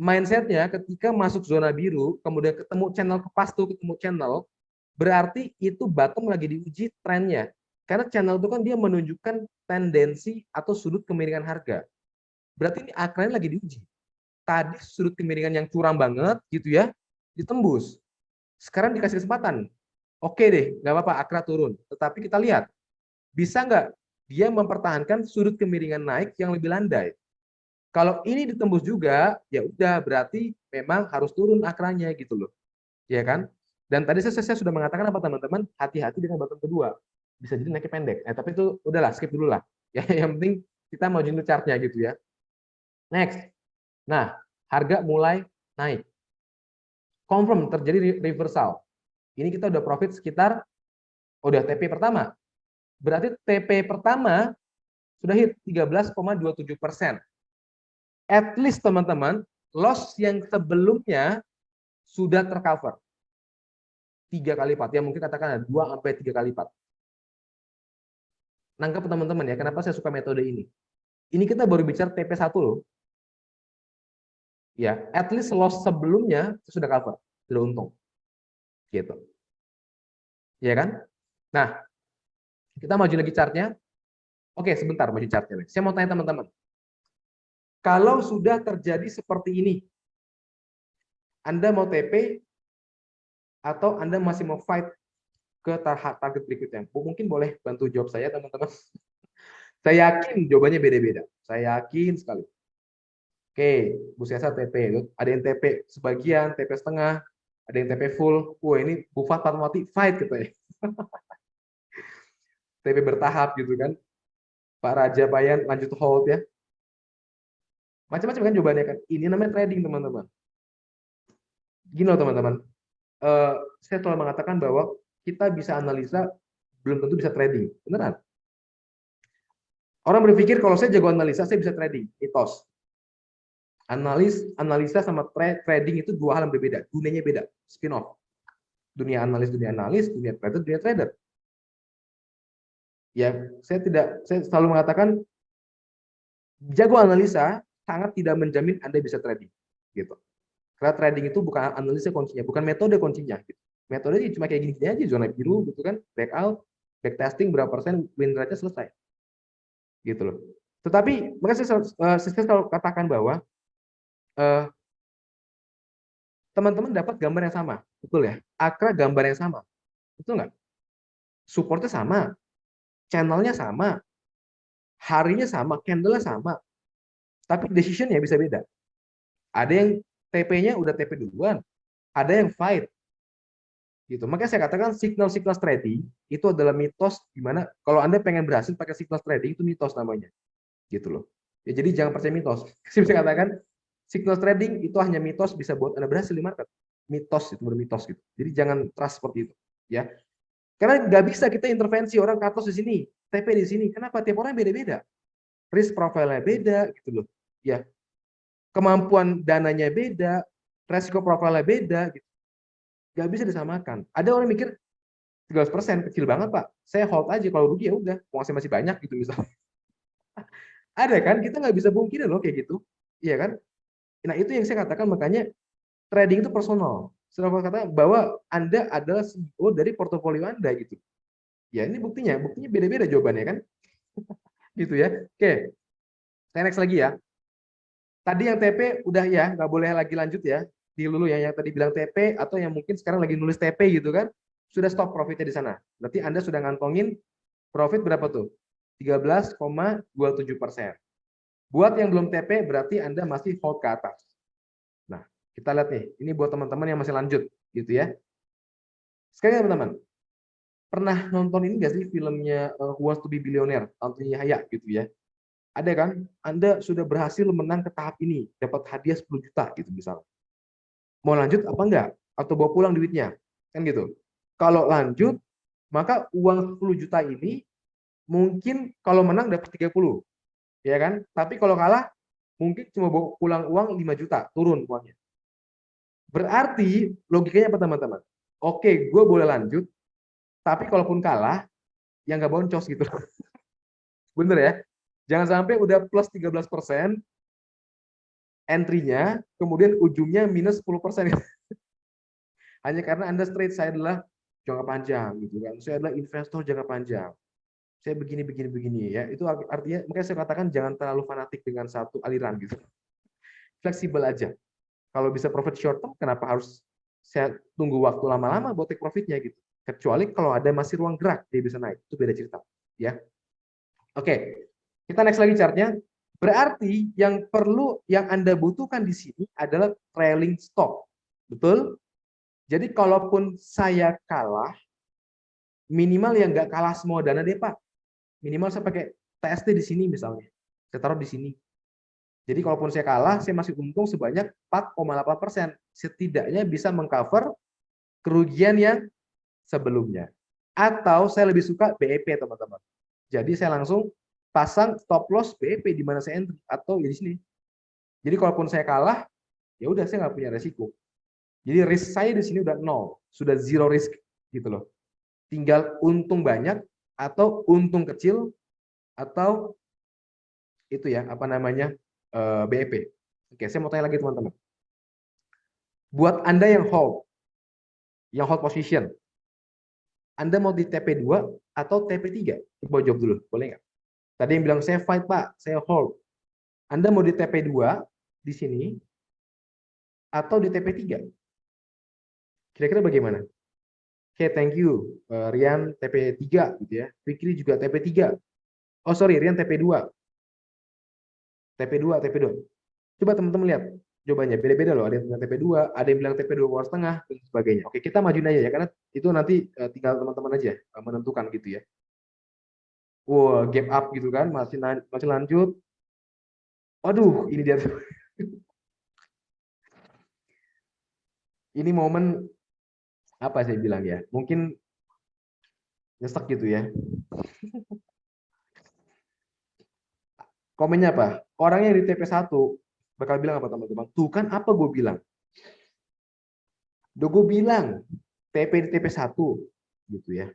mindsetnya ketika masuk zona biru, kemudian ketemu channel pas tuh ketemu channel, berarti itu bottom lagi diuji trennya. Karena channel itu kan dia menunjukkan tendensi atau sudut kemiringan harga. Berarti ini akranya lagi diuji. Tadi sudut kemiringan yang curam banget gitu ya, ditembus. Sekarang dikasih kesempatan. Oke deh, nggak apa-apa akra turun. Tetapi kita lihat, bisa nggak dia mempertahankan sudut kemiringan naik yang lebih landai. Kalau ini ditembus juga, ya udah berarti memang harus turun akranya gitu loh. Ya kan? Dan tadi saya sudah mengatakan apa teman-teman? Hati-hati dengan bottom kedua. Bisa jadi naiknya pendek. Tapi itu udahlah, skip dulu lah. Ya, yang penting kita mau dulu chartnya gitu ya. Next. Nah, harga mulai naik. Confirm terjadi reversal. Ini kita udah profit sekitar udah TP pertama. Berarti TP pertama sudah hit 13,27%. At least teman-teman, loss yang sebelumnya sudah tercover. 3 kali lipat. Ya mungkin katakan 2 sampai 3 kali lipat. Nangkep teman-teman ya, kenapa saya suka metode ini. Ini kita baru bicara TP1 loh. Ya, at least loss sebelumnya sudah cover, sudah untung. Gitu. Ya kan? Nah, kita maju lagi chartnya. Oke, sebentar maju chartnya. Saya mau tanya teman-teman. Kalau sudah terjadi seperti ini, Anda mau TP atau Anda masih mau fight ke target berikutnya? Mungkin boleh bantu jawab saya teman-teman. Saya yakin jawabannya beda-beda. Saya yakin sekali. Oke, Bu Sesa TP. Ada yang TP sebagian, TP setengah, ada yang TP full. Wah, ini Bu Fatmawati fight katanya. TP bertahap gitu kan. Pak Raja Bayan lanjut hold ya. Macam-macam kan jawabannya kan. Ini namanya trading teman-teman. Gini loh teman-teman. Saya telah mengatakan bahwa kita bisa analisa, belum tentu bisa trading. Beneran. Orang berpikir kalau saya jago analisa, saya bisa trading. Mitos. Analisa sama trading itu dua hal yang berbeda. Dunianya beda. Spin off. Dunia analis, dunia trader. Ya, saya selalu mengatakan jago analisa sangat tidak menjamin Anda bisa trading, gitu. Karena trading itu bukan analisa kuncinya, bukan metode kuncinya. Gitu. Metode cuma kayak gini aja, zona biru, gitu kan, breakout, backtesting berapa persen, win rate-nya selesai, gitu loh. Tetapi makanya saya selalu katakan bahwa teman-teman dapat gambar yang sama, betul ya? Akra gambar yang sama, betul nggak? Supportnya sama, channelnya sama, harinya sama, candle-nya sama, tapi decision-nya bisa beda. Ada yang TP-nya udah TP duluan, ada yang fight. Gitu. Makanya saya katakan signal trading itu adalah mitos di mana kalau Anda pengen berhasil pakai signal trading itu mitos namanya. Gitu loh. Ya, jadi jangan percaya mitos. Saya bisa katakan signal trading itu hanya mitos bisa buat Anda berhasil di market. Mitos itu benar mitos gitu. Jadi jangan trust seperti itu, ya. Karena nggak bisa kita intervensi orang cut loss di sini, TP di sini. Kenapa? Tiap orang beda-beda. Risk profile-nya beda gitu loh. Ya. Kemampuan dananya beda, resiko profile-nya beda gitu. Nggak bisa disamakan. Ada orang mikir 13% kecil banget Pak. Saya hold aja, kalau rugi ya udah, uang saya masih banyak gitu misalnya. Ada kan, kita nggak bisa pungkiri loh kayak gitu. Iya kan? Nah, itu yang saya katakan makanya trading itu personal. Saya katakan bahwa Anda adalah CEO dari portofolio Anda gitu. Ya, ini buktinya beda-beda jawabannya kan. Gitu ya. Oke. Saya next lagi ya. Tadi yang TP udah ya, nggak boleh lagi lanjut ya. Di dulu ya yang tadi bilang TP atau yang mungkin sekarang lagi nulis TP gitu kan. Sudah stop profitnya di sana. Berarti Anda sudah ngantongin profit berapa tuh? 13,27%. Buat yang belum TP berarti Anda masih hold ke atas. Nah, kita lihat nih. Ini buat teman-teman yang masih lanjut gitu ya. Sekali teman-teman, pernah nonton ini nggak sih filmnya Who Wants to be Billionaire? Anthony Yahya gitu ya. Ada kan? Anda sudah berhasil menang ke tahap ini, dapat hadiah 10 juta gitu misalnya. Mau lanjut apa enggak? Atau bawa pulang duitnya? Kan gitu. Kalau lanjut, maka uang 10 juta ini mungkin kalau menang dapat 30. Ya kan? Tapi kalau kalah mungkin cuma bawa pulang uang 5 juta, turun uangnya. Berarti logikanya apa teman-teman? Oke, gue boleh lanjut, tapi kalaupun kalah, ya nggak boncos gitu. Bener ya? Jangan sampai udah plus 13% entry-nya, kemudian ujungnya minus 10%. Hanya karena Anda straight, saya adalah jangka panjang gitu kan. Saya adalah investor jangka panjang. Saya begini ya. Itu artinya makanya saya katakan jangan terlalu fanatik dengan satu aliran gitu. Fleksibel aja. Kalau bisa profit short term, kenapa harus saya tunggu waktu lama-lama buat take profitnya gitu. Kecuali kalau ada masih ruang gerak, dia bisa naik. Itu beda cerita. Ya. Oke, kita next lagi chartnya. Berarti yang Anda butuhkan di sini adalah trailing stop. Betul? Jadi kalaupun saya kalah, minimal yang nggak kalah semua dana deh Pak. Minimal saya pakai TST di sini misalnya. Saya taruh di sini. Jadi kalaupun saya kalah, saya masih untung sebanyak 4,8%. Setidaknya bisa mengcover kerugian yang sebelumnya. Atau saya lebih suka BEP teman-teman. Jadi saya langsung pasang stop loss BEP di mana saya entry atau ya di sini. Jadi kalaupun saya kalah, ya udah saya nggak punya resiko. Jadi risk saya di sini udah nol, sudah zero risk gitu loh. Tinggal untung banyak atau untung kecil atau itu ya apa namanya BEP. Oke, saya mau tanya lagi teman-teman. Buat Anda yang hold position, Anda mau di TP2 atau TP3? Coba jawab dulu, boleh nggak? Tadi yang bilang saya fight Pak, saya hold. Anda mau di TP2 di sini atau di TP3? Kira-kira bagaimana? Oke, thank you. Rian TP3 gitu ya. Fikri juga TP3. Oh, sorry, Rian TP2. TP2, TP2. Coba teman-teman lihat jawabannya. Beda-beda loh. Ada yang bilang TP2, ada yang bilang TP2 keluar setengah, dan sebagainya. Oke, kita majuin aja ya. Karena itu nanti tinggal teman-teman aja menentukan gitu ya. Wow, gap up gitu kan. Masih lanjut. Waduh, ini dia. Ini momen apa saya bilang ya. Mungkin nyesek gitu ya. Komennya apa? Orangnya di TP1 bakal bilang apa teman-teman? Tuh kan apa gue bilang? Udah gue bilang TP di TP1 gitu ya.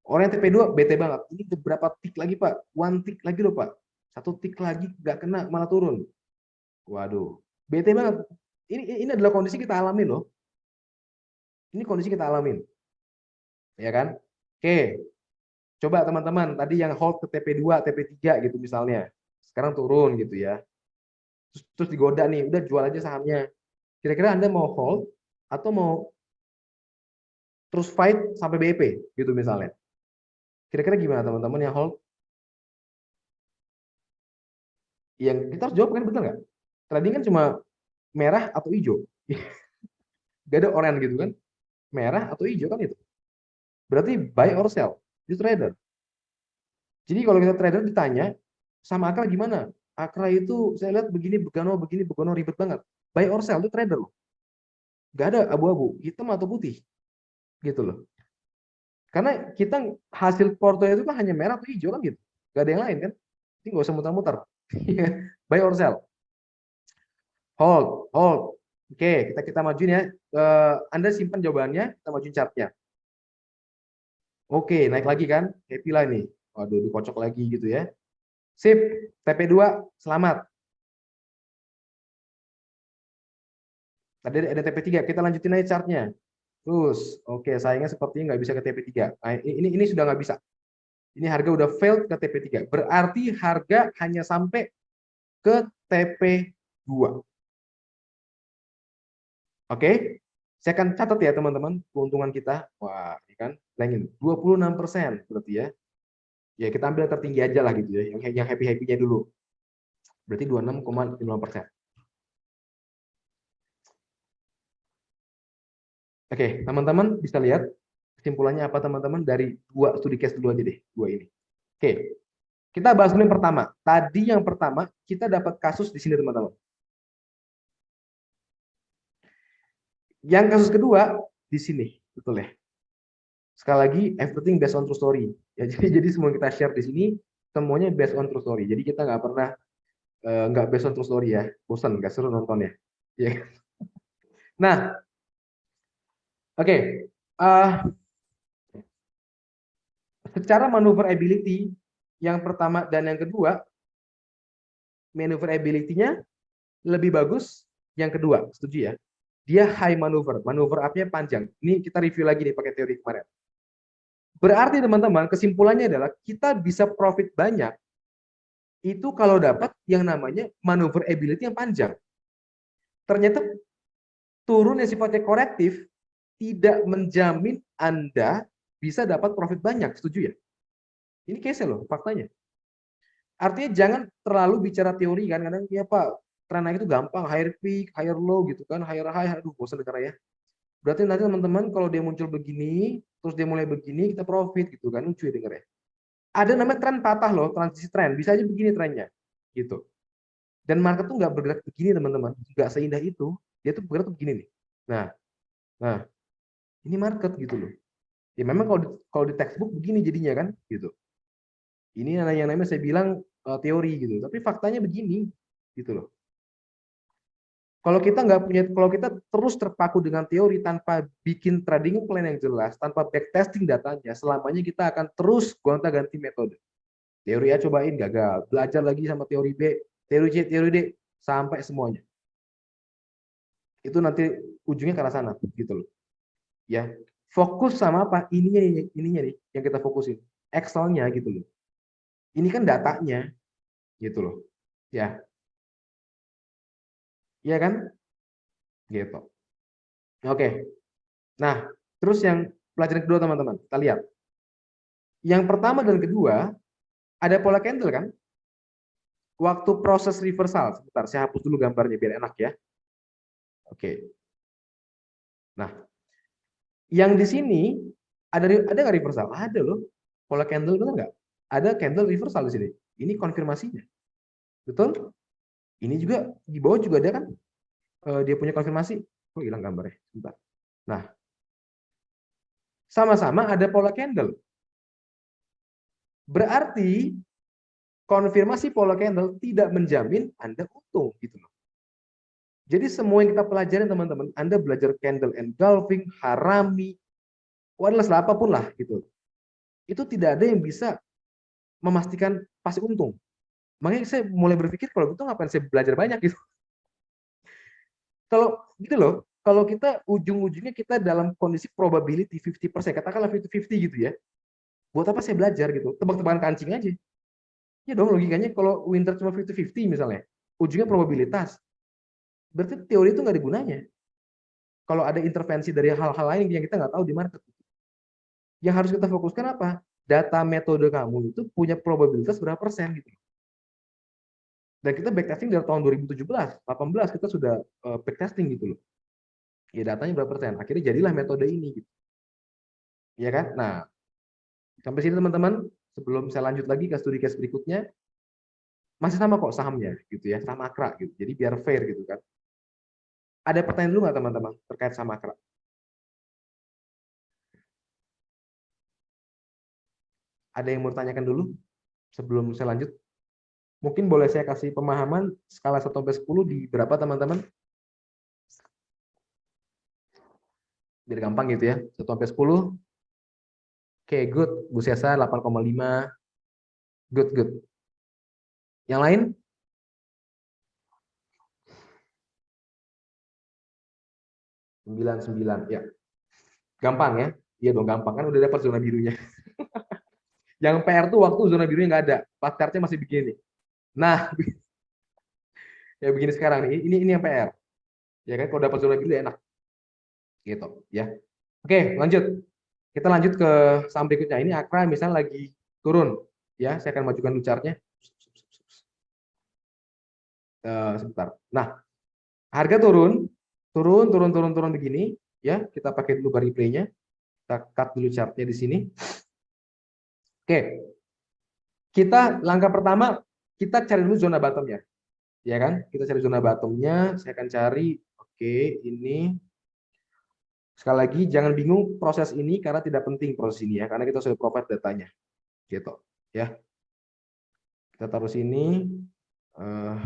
Orang yang TP2 bete banget. Ini berapa tik lagi Pak? One tik lagi loh Pak. Satu tik lagi nggak kena malah turun. Waduh, bete banget. Ini adalah kondisi kita alami loh. Ini kondisi kita alamin, ya kan? Oke, coba teman-teman tadi yang hold ke TP2, TP3 gitu misalnya. Sekarang turun gitu ya. Terus digoda nih, udah jual aja sahamnya. Kira-kira Anda mau hold atau mau terus fight sampai BP gitu misalnya. Kira-kira gimana teman-teman yang hold? Yang kita harus jawab kan betul nggak? Trading kan cuma merah atau hijau. Gak ada oranye gitu kan? Merah atau hijau kan itu. Berarti buy or sell. Itu trader. Jadi kalau kita trader ditanya sama Akra gimana? Akra itu saya lihat begini, Begono ribet banget. Buy or sell itu trader loh. Gak ada abu-abu, hitam atau putih gitu loh. Karena kita hasil portonya itu kan hanya merah atau hijau kan gitu. Gak ada yang lain kan. Jadi nggak usah mutar-mutar. Buy or sell. Hold, hold. Oke, kita majuin ya. Anda simpan jawabannya, kita majuin chartnya. Oke, naik lagi kan? Happy lah nih. Waduh, dikocok lagi gitu ya. Sip, TP2, selamat. Tadi ada TP3, kita lanjutin aja chartnya. Terus, oke, sayangnya sepertinya nggak bisa ke TP3. Nah, ini sudah nggak bisa. Ini harga udah failed ke TP3. Berarti harga hanya sampai ke TP2. Oke, saya akan catat ya teman-teman keuntungan kita. Wah, ini kan bayangin 26% berarti ya. Ya kita ambil yang tertinggi aja lah gitu ya, yang happy-happy-nya dulu. Berarti 26,5%. Oke, teman-teman bisa lihat kesimpulannya apa teman-teman dari dua studi case dulu aja deh, dua ini. Oke, kita bahas dulu yang pertama. Tadi yang pertama kita dapat kasus di sini teman-teman. Yang kasus kedua di sini, betul ya. Sekali lagi, everything based on true story. Ya, jadi semua kita share di sini semuanya based on true story. Jadi kita nggak pernah nggak based on true story ya, bosan nggak seru nontonnya. Ya. Nah, oke, secara maneuverability yang pertama dan yang kedua, maneuverability-nya lebih bagus yang kedua, setuju ya? Dia high maneuver up-nya panjang. Ini kita review lagi nih pakai teori kemarin. Berarti teman-teman, kesimpulannya adalah kita bisa profit banyak itu kalau dapat yang namanya maneuverability yang panjang. Ternyata turun yang sifatnya korektif tidak menjamin Anda bisa dapat profit banyak, setuju ya? Ini case loh, faktanya. Artinya jangan terlalu bicara teori kan, kadang ya Pak, tren naik itu gampang, higher peak, higher low gitu kan, higher high, aduh bosan dengar ya. Berarti nanti teman-teman kalau dia muncul begini, terus dia mulai begini, kita profit gitu kan, lucu ya dengernya. Ada namanya tren patah loh, transisi tren, bisa aja begini trennya, gitu. Dan market tuh nggak bergerak begini teman-teman, nggak seindah itu, dia tuh bergerak tuh begini nih. Nah, nah ini market gitu loh. Ya memang kalau di textbook begini jadinya kan, gitu. Ini yang namanya saya bilang teori gitu, tapi faktanya begini, gitu loh. Kalau kita nggak punya, kalau kita terus terpaku dengan teori tanpa bikin trading plan yang jelas, tanpa backtesting datanya, selamanya kita akan terus gonta-ganti metode. Teori A cobain gagal, belajar lagi sama teori B, teori C, teori D, sampai semuanya. Itu nanti ujungnya ke arah sana, gitu loh. Ya, fokus sama apa? Ininya nih yang kita fokusin. Excel-nya gitu loh. Ini kan datanya, gitu loh. Ya, iya kan? Gitu. Oke. Nah, terus yang pelajaran kedua teman-teman, kita lihat. Yang pertama dan kedua, ada pola candle kan? Waktu proses reversal, sebentar saya hapus dulu gambarnya biar enak ya. Oke. Nah, yang di sini ada nggak reversal? Ada loh. Pola candle benar nggak? Ada candle reversal di sini. Ini konfirmasinya. Betul? Ini juga di bawah juga ada kan? Dia punya konfirmasi. Oh, hilang gambarnya. Sebentar. Nah, sama-sama ada pola candle. Berarti konfirmasi pola candle tidak menjamin Anda untung gitu loh. Jadi semua yang kita pelajari teman-teman, Anda belajar candle engulfing, harami, wireless lah apapun lah gitu. Itu tidak ada yang bisa memastikan pasti untung. Makanya saya mulai berpikir kalau gitu ngapain saya belajar banyak gitu. Kalau gitu loh, kalau kita ujung-ujungnya kita dalam kondisi probability 50%, katakanlah 50-50 gitu ya. Buat apa saya belajar gitu? Tebak-tebakan kancing aja. Ya dong logikanya kalau winter cuma 50-50 misalnya, ujungnya probabilitas. Berarti teori itu nggak ada gunanya. Kalau ada intervensi dari hal-hal lain yang kita nggak tahu di market. Yang harus kita fokuskan apa? Data metode kamu itu punya probabilitas berapa persen gitu. Dan kita backtesting dari tahun 2017, 18 kita sudah backtesting gitu loh. Ya datanya berapa persen. Akhirnya jadilah metode ini gitu. Ya kan? Nah, sampai sini teman-teman, sebelum saya lanjut lagi ke studi case berikutnya, masih sama kok sahamnya gitu ya, sama Akra gitu. Jadi biar fair gitu kan. Ada pertanyaan dulu nggak teman-teman terkait sama Akra? Ada yang mau tanyakan dulu sebelum saya lanjut? Mungkin boleh saya kasih pemahaman skala 1 sampai 10 di berapa teman-teman? Biar gampang gitu ya. 1 sampai 10. Oke, good. Bu Sesa 8,5. Good, good. Yang lain? 9,9. Ya. Gampang ya? Iya dong, gampang kan udah dapat zona birunya. Yang PR tuh waktu zona birunya nggak ada. Pas chartnya masih begini. Nah, ya begini sekarang nih. Ini yang PR. Ya kan kalau dapat zona biru enak. Gitu ya. Oke, lanjut. Kita lanjut ke saham berikutnya. Ini Akra misalnya lagi turun. Ya, saya akan majukan dulu chartnya. Sebentar. Nah, harga turun, turun begini. Ya, kita pakai dulu bar replaynya. Kita cut dulu chartnya di sini. Oke, kita langkah pertama kita cari dulu zona bottomnya, ya kan? Kita cari zona bottomnya. Saya akan cari. Oke, ini sekali lagi jangan bingung proses ini karena tidak penting proses ini ya, karena kita sudah provide datanya, gitu. Ya, kita taruh sini. Uh,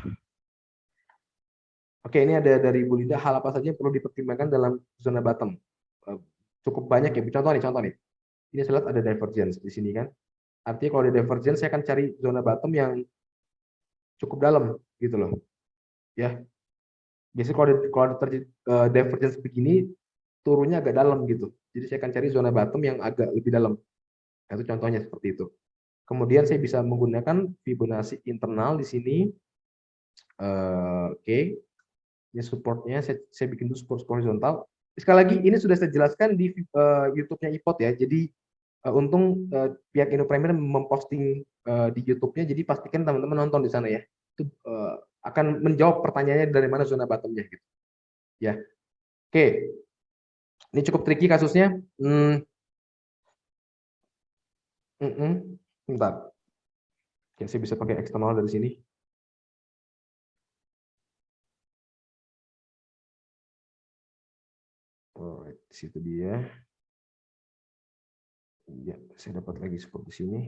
Oke, ini ada dari Bu Linda, hal apa saja yang perlu dipertimbangkan dalam zona bottom? Uh, Cukup banyak ya. Contoh nih. Ini saya lihat ada divergence di sini kan. Artinya kalau ada divergence, saya akan cari zona bottom yang cukup dalam gitu loh. Ya, biasanya kalau terjadi divergence begini, turunnya agak dalam gitu. Jadi saya akan cari zona bottom yang agak lebih dalam. Nah, itu contohnya seperti itu. Kemudian saya bisa menggunakan Fibonacci internal di sini. Oke. Ini supportnya saya bikin dulu support horizontal. Sekali lagi ini sudah saya jelaskan di YouTube-nya iPod ya. Jadi untung pihak Indo Premier memposting di YouTube-nya. Jadi pastikan teman-teman nonton di sana ya. Itu akan menjawab pertanyaannya dari mana zona bottomnya gitu. Ya. Oke. Ini cukup tricky kasusnya. Bentar. Oke, saya bisa pakai eksternal dari sini. Oh, di situ dia. Ya, saya dapat lagi support di sini.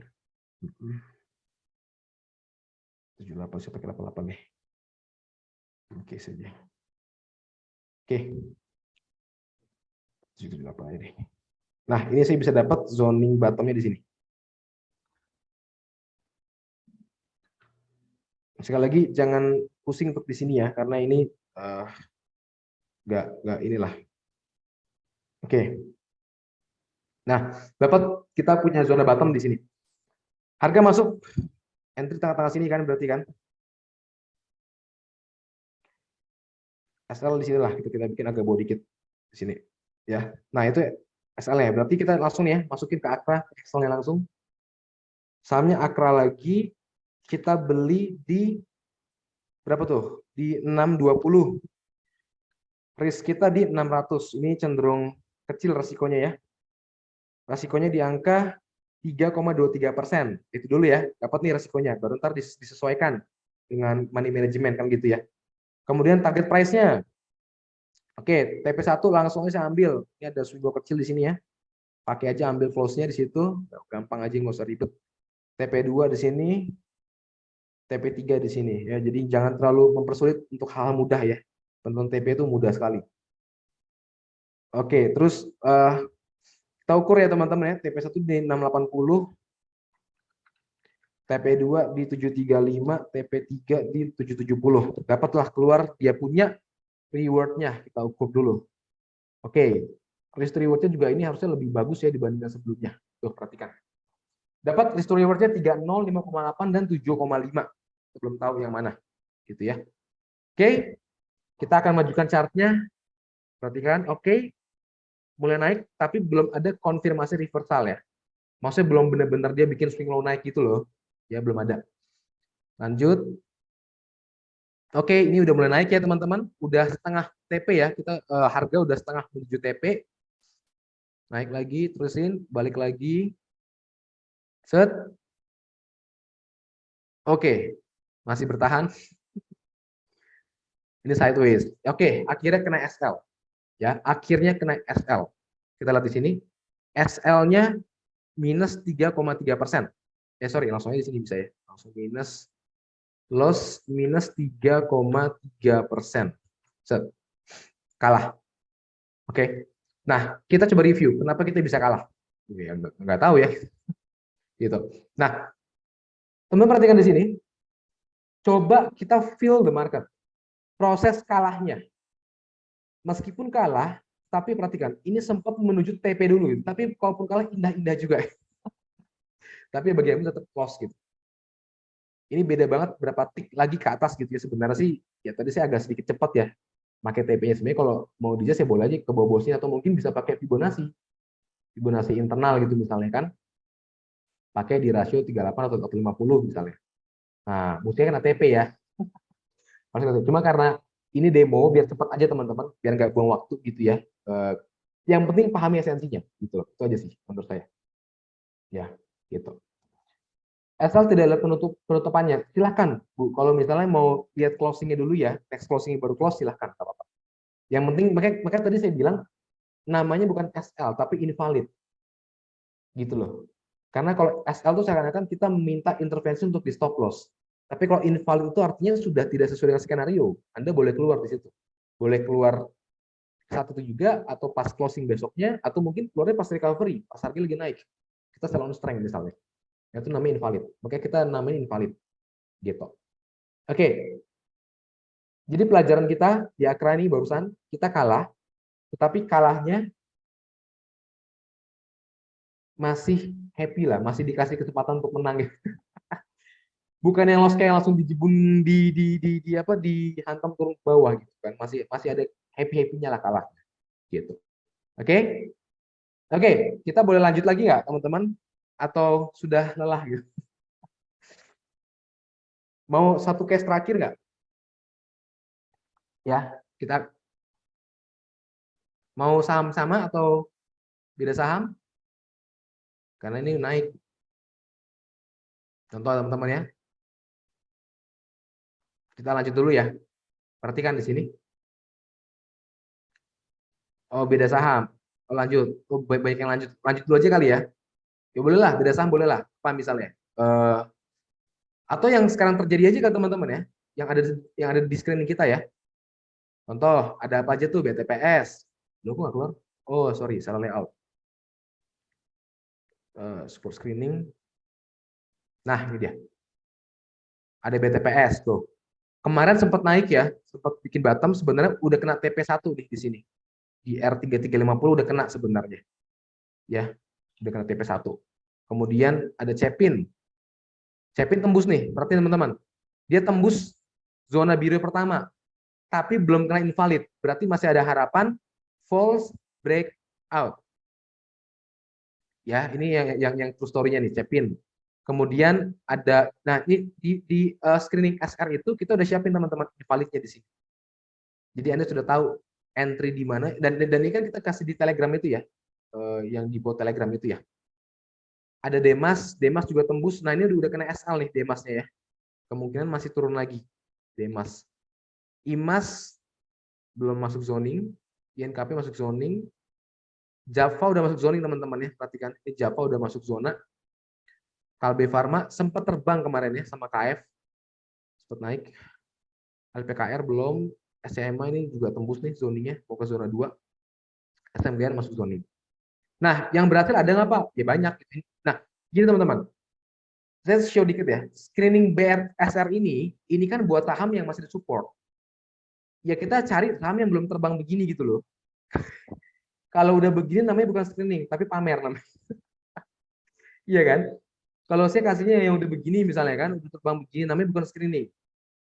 78, saya pakai 88 nih. Oke saja. Oke. 78 ini. Nah, ini saya bisa dapat zoning bottomnya di sini. Sekali lagi jangan pusing untuk di sini ya, karena ini nggak inilah. Oke. Nah, dapat kita punya zona bottom di sini. Harga masuk entry tengah-tengah sini kan berarti kan? SL di sinilah kita bikin agak bawah dikit di sini. Ya. Nah, itu SL-nya. Berarti kita langsung ya masukin ke Akra, Excel-nya langsung. Sahamnya Akra lagi kita beli di berapa tuh? Di 620. Risk kita di 600. Ini cenderung kecil resikonya ya. Resikonya di angka 3,23%. Itu dulu ya, dapat nih resikonya. Baru ntar disesuaikan dengan money management kan gitu ya. Kemudian target price-nya. Oke, TP1 langsung aja saya ambil. Ini ada swing kecil di sini ya. Pakai aja ambil close-nya di situ. Gampang aja, nggak usah ribet. TP2 di sini, TP3 di sini ya. Jadi jangan terlalu mempersulit untuk hal mudah ya. Penentuan TP itu mudah sekali. Oke, terus kita ukur ya teman-teman ya. TP1 di 680, TP2 di 735, TP3 di 770. Dapatlah keluar dia punya reward-nya. Kita ukur dulu. Oke, risk reward-nya juga ini harusnya lebih bagus ya dibandingkan sebelumnya. Tuh, perhatikan. Dapat risk reward-nya 30, 5,8 dan 7,5. Belum tahu yang mana. Gitu ya. Oke, kita akan majukan chart-nya. Perhatikan, oke. Mulai naik tapi belum ada konfirmasi reversal ya. Maksudnya belum benar-benar dia bikin swing low naik gitu loh. Ya belum ada. Lanjut. Oke, ini udah mulai naik ya teman-teman. Udah setengah TP ya. Kita harga udah setengah menuju TP. Naik lagi, terusin, balik lagi. Set. Oke. Masih bertahan. Ini sideways. Oke, akhirnya kena SL. Ya, akhirnya kena SL. Kita lihat di sini. SL-nya minus 3,3%. Sorry, langsung aja di sini bisa ya. Langsung minus. Loss minus 3,3%. Set. Kalah. Oke. Nah, kita coba review. Kenapa kita bisa kalah? Ya, nggak tahu ya. Gitu. Nah, teman-teman perhatikan di sini. Coba kita feel the market. Proses kalahnya. Meskipun kalah, tapi perhatikan, ini sempat menuju TP dulu. Tapi kalaupun kalah, indah-indah juga. Tapi bagaimana tetap close gitu. Ini beda banget berapa tik lagi ke atas gitu ya. Sebenarnya sih, ya tadi saya agak sedikit cepat ya. Pakai TP-nya sebenarnya kalau mau dijajah saya boleh aja ke bawah bosnya atau mungkin bisa pakai Fibonacci. Fibonacci internal gitu misalnya kan. Pakai di rasio 38 atau 50 misalnya. Nah, mestinya kena TP ya. Cuma karena ini demo biar cepat aja teman-teman, biar nggak buang waktu gitu ya. Yang penting pahami esensinya gitu loh. Itu aja sih menurut saya. Ya, gitu. Asal tidak ada penutupannya, silahkan Bu. Kalau misalnya mau lihat closingnya dulu ya, next closingnya baru close silahkan. Apa-apa. Yang penting makanya tadi saya bilang namanya bukan SL tapi invalid gitu loh. Karena kalau SL itu seakan-akan kita meminta intervensi untuk di stop loss. Tapi kalau invalid itu artinya sudah tidak sesuai dengan skenario. Anda boleh keluar di situ. Boleh keluar saat itu juga, atau pas closing besoknya, atau mungkin keluarnya pas recovery, pas harga lagi naik. Kita sell on strength misalnya. Itu namanya invalid. Makanya kita namanya invalid. Gitu. Oke. Jadi pelajaran kita di Akra ini barusan, kita kalah, tetapi kalahnya masih happy lah, masih dikasih kesempatan untuk menang. Bukan yang loss kayak langsung dijebun di apa dihantam turun ke bawah gitu kan. Masih ada happy-happynya lah kalah gitu. Oke? Oke, kita boleh lanjut lagi nggak teman-teman? Atau sudah lelah gitu? Mau satu case terakhir nggak? Ya, kita Mau saham sama atau beda saham? Karena ini naik. Contoh teman-teman ya. Kita lanjut dulu ya. Perhatikan di sini. Oh, beda saham. Oh, lanjut. Oh, banyak yang lanjut. Lanjut dulu aja kali ya. Ya boleh lah, beda saham boleh lah. Apa misalnya? Atau yang sekarang terjadi aja kan teman-teman ya. Yang ada di screening kita ya. Contoh, ada apa aja tuh BTPS. Loh, kok nggak keluar? Oh, sorry, salah layout. Support screening. Nah, ini dia. Ada BTPS tuh. Kemarin sempat naik ya, sempat bikin bottom, sebenarnya udah kena TP1 nih di sini. Di R3350 udah kena sebenarnya. Ya, udah kena TP1. Kemudian ada Cepin. Cepin tembus nih, berarti teman-teman. Dia tembus zona biru pertama, tapi belum kena invalid. Berarti masih ada harapan false breakout. Ya, ini yang true story-nya nih, Cepin. Kemudian ada, nah ini di screening SR itu kita udah siapin teman-teman invalidnya di sini. Jadi Anda sudah tahu entry di mana, dan ini kan kita kasih di Telegram itu ya, yang di bot Telegram itu ya. Ada Demas juga tembus. Nah ini udah kena SL nih Demasnya ya. Kemungkinan masih turun lagi Demas. IMAS belum masuk zoning, INKP masuk zoning, Java udah masuk zoning teman-teman ya. Perhatikan, ini Java udah masuk zona. Kalbe Pharma sempat terbang kemarin ya sama KF, sempat naik. LPKR belum, SCMA ini juga tembus nih zoningnya, mau ke zona 2. SMGR masuk zoning. Nah, yang berhasil ada nggak Pak? Ya banyak. Nah, gini teman-teman, saya show dikit ya. Screening BRSR ini kan buat saham yang masih support. Ya kita cari saham yang belum terbang begini gitu loh. Kalau udah begini namanya bukan screening, tapi pamer namanya. Iya kan? Kalau saya kasihnya yang udah begini misalnya kan, udah terbang begini namanya bukan screening,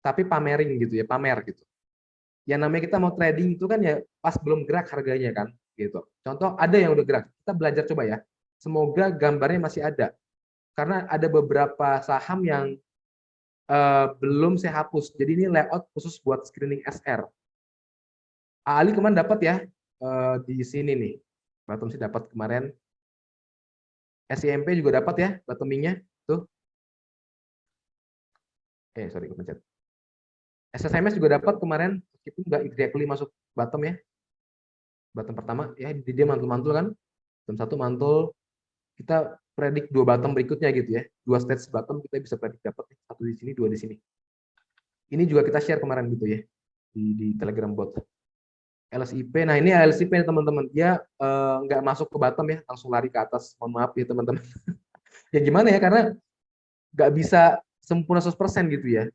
tapi pamerin gitu ya, pamer gitu. Yang namanya kita mau trading itu kan ya pas belum gerak harganya kan, gitu. Contoh ada yang udah gerak, kita belajar coba ya. Semoga gambarnya masih ada. Karena ada beberapa saham yang belum saya hapus. Jadi ini layout khusus buat screening SR. Ali kemarin dapat ya di sini nih. Bottom sih dapat kemarin. SIMP juga dapat ya bottomingnya tuh. Sorry kepencet. SSMS juga dapat kemarin meskipun nggak exactly masuk bottom ya. Bottom pertama ya dia mantul-mantul kan. Bottom satu mantul. Kita predik dua bottom berikutnya gitu ya. Dua stage bottom kita bisa predik dapat satu di sini, dua di sini. Ini juga kita share kemarin gitu ya di Telegram bot. LSIP, nah ini LSIP teman-teman, dia nggak masuk ke bottom ya, langsung lari ke atas. Mohon maaf ya teman-teman. Ya gimana ya, karena nggak bisa sempurna 100% gitu ya.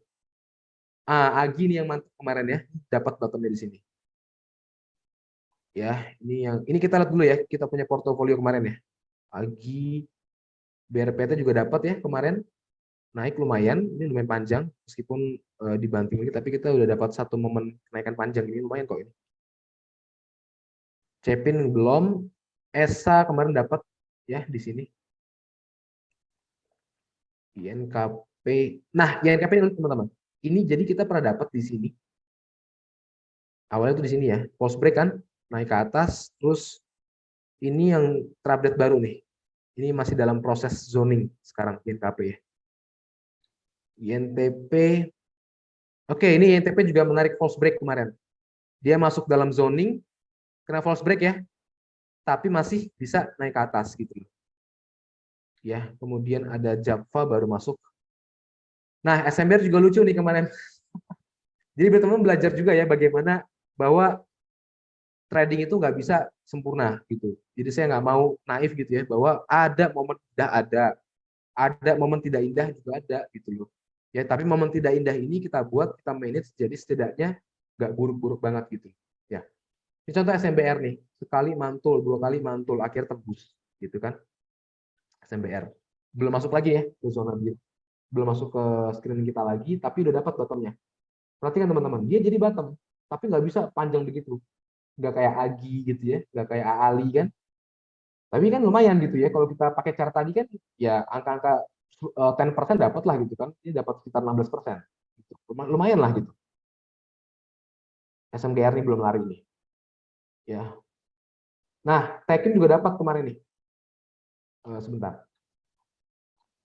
Agi nih yang mantap kemarin ya, dapat bottomnya di sini. Ya, ini kita lihat dulu ya, kita punya portofolio kemarin ya. Agi, BRPT juga dapat ya kemarin, naik lumayan, ini lumayan panjang, meskipun dibanting lagi, tapi kita udah dapat satu momen kenaikan panjang, ini lumayan kok ini. Cepin belum, ESA kemarin dapat ya di sini. INKP. Nah, INKP ini teman-teman. Ini jadi kita pernah dapat di sini. Awalnya itu di sini ya. Post break kan naik ke atas, terus ini yang terupdate baru nih. Ini masih dalam proses zoning sekarang INKP ya. INTP. Oke, ini INTP juga menarik false break kemarin. Dia masuk dalam zoning, kena false break ya. Tapi masih bisa naik ke atas gitu. Ya, kemudian ada Java baru masuk. Nah, SMBR juga lucu nih kemarin. Jadi teman-teman belajar juga ya bagaimana bahwa trading itu nggak bisa sempurna gitu. Jadi saya nggak mau naif gitu ya bahwa ada momen indah ada momen tidak indah juga ada gitu loh. Ya tapi momen tidak indah ini kita buat, kita manage jadi setidaknya nggak buruk-buruk banget gitu. Ya. Ini contoh SMBR nih, sekali mantul, dua kali mantul, akhir tembus gitu kan. SMBR belum masuk lagi ya ke zona biru, belum masuk ke screening kita lagi, tapi udah dapat bottomnya. Perhatikan teman-teman, dia jadi bottom, tapi nggak bisa panjang begitu, nggak kayak Agi gitu ya, nggak kayak Ali kan. Tapi kan lumayan gitu ya, kalau kita pakai cara tadi kan, ya angka-angka 10% dapat lah gitu kan, ini dapat sekitar 16%. Gitu. Lumayan lah gitu. SMGR ini belum lari nih. Ya, Nah, Tekim juga dapat kemarin nih. Sebentar.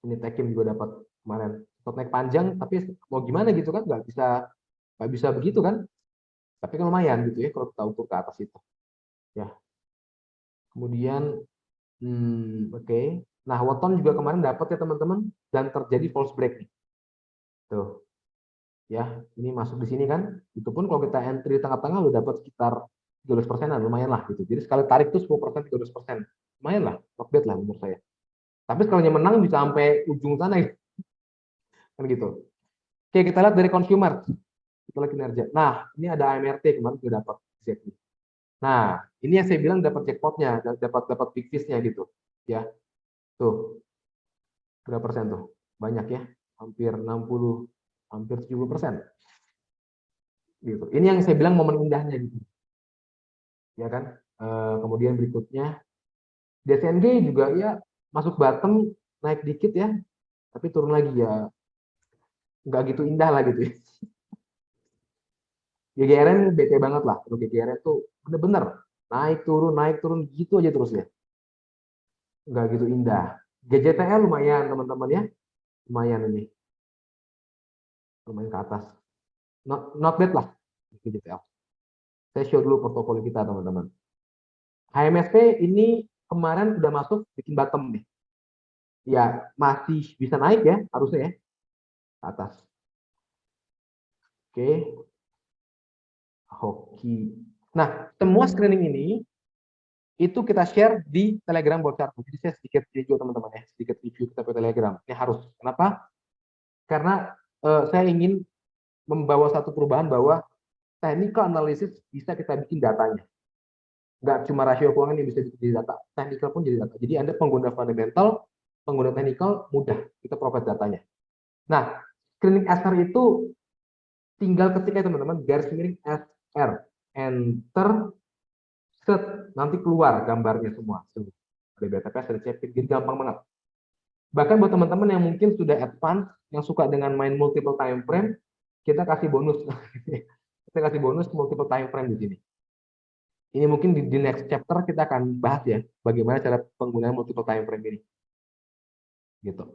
Ini Tekim juga dapat kemarin. Sempat naik panjang, tapi mau gimana gitu kan? Nggak bisa begitu kan? Tapi kan lumayan gitu ya kalau kita ukur ke atas itu. Ya. Kemudian, oke. Nah, Weton juga kemarin dapat ya teman-teman, dan terjadi false break nih. Tuh. Ya, ini masuk di sini kan. Itu pun kalau kita entry di tengah-tengah udah dapat sekitar 13%-an, lumayan lah gitu. Jadi sekali tarik tuh 10%, 13%. Lumayan lah, not bad lah menurut saya. Tapi sekalinya menang bisa sampai ujung sana gitu. Kan gitu. Oke, kita lihat dari consumer. Kita lihat kinerja. Nah, ini ada AMRT kemarin kita dapat exactly. Nah, ini yang saya bilang dapat jackpotnya, dapat big fish-nya gitu. Ya, tuh berapa persen tuh? Banyak ya, hampir 60, hampir 70%. Gitu. Ini yang saya bilang momen indahnya gitu. Ya kan? Kemudian berikutnya DSNG juga ya masuk bottom, naik dikit ya, tapi turun lagi ya, nggak gitu indah lah gitu ya. GGRN bete banget lah, kalau GGRN tuh bener-bener naik turun gitu aja terus ya, nggak gitu indah. GJTL lumayan teman-teman ya, lumayan ini, lumayan ke atas, not bad lah GJTL. Saya show dulu portofolio kita teman-teman. HMSP ini kemarin udah masuk bikin bottom nih, ya masih bisa naik ya harusnya ya ke atas. Oke, hoki. Nah, semua screening ini itu kita share di Telegram bocor. Jadi saya sedikit review teman-teman ya, sedikit review kita ke Telegram. Ini harus. Kenapa? Karena saya ingin membawa satu perubahan bahwa technical analysis bisa kita bikin datanya. Nggak cuma rasio keuangan yang bisa jadi data, technical pun jadi data. Jadi Anda pengguna fundamental, pengguna technical, mudah kita provide datanya. Nah, screening SR itu tinggal ketika teman-teman garis miring SR, enter, set, nanti keluar gambarnya semua. Ada BTPS, ada CPIT, jadi gampang banget. Bahkan buat teman-teman yang mungkin sudah advance, yang suka dengan main multiple time frame, kita kasih bonus. Kita kasih bonus multiple time frame di sini. Ini mungkin di next chapter kita akan bahas ya, bagaimana cara penggunaan multiple time frame ini. Gitu.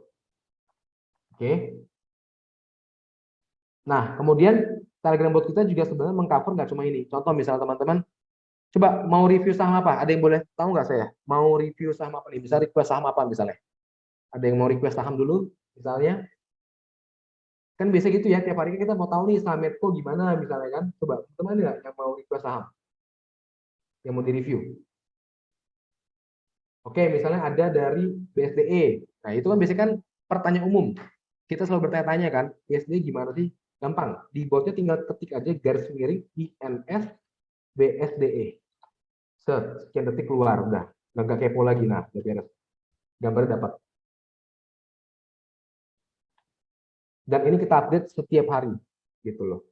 Oke. Nah, kemudian Telegram bot kita juga sebenarnya mengcover nggak cuma ini. Contoh misalnya teman-teman, coba mau review saham apa? Ada yang boleh tahu nggak saya? Mau review saham apa nih? Bisa request saham apa misalnya? Ada yang mau request saham dulu misalnya? Kan biasa gitu ya, tiap hari kita mau tahu nih saham Medco gimana misalnya kan. Coba teman nggak yang mau request saham, yang mau di-review. Oke, misalnya ada dari BSDE. Nah, itu kan biasanya kan pertanyaan umum. Kita selalu bertanya-tanya kan, BSDE gimana sih? Gampang, di botnya tinggal ketik aja garis miring INS BSDE. Sekian detik keluar, udah. Nggak kepo lagi, nah, udah beres. Gambarnya dapat. Dan ini kita update setiap hari, gitu loh.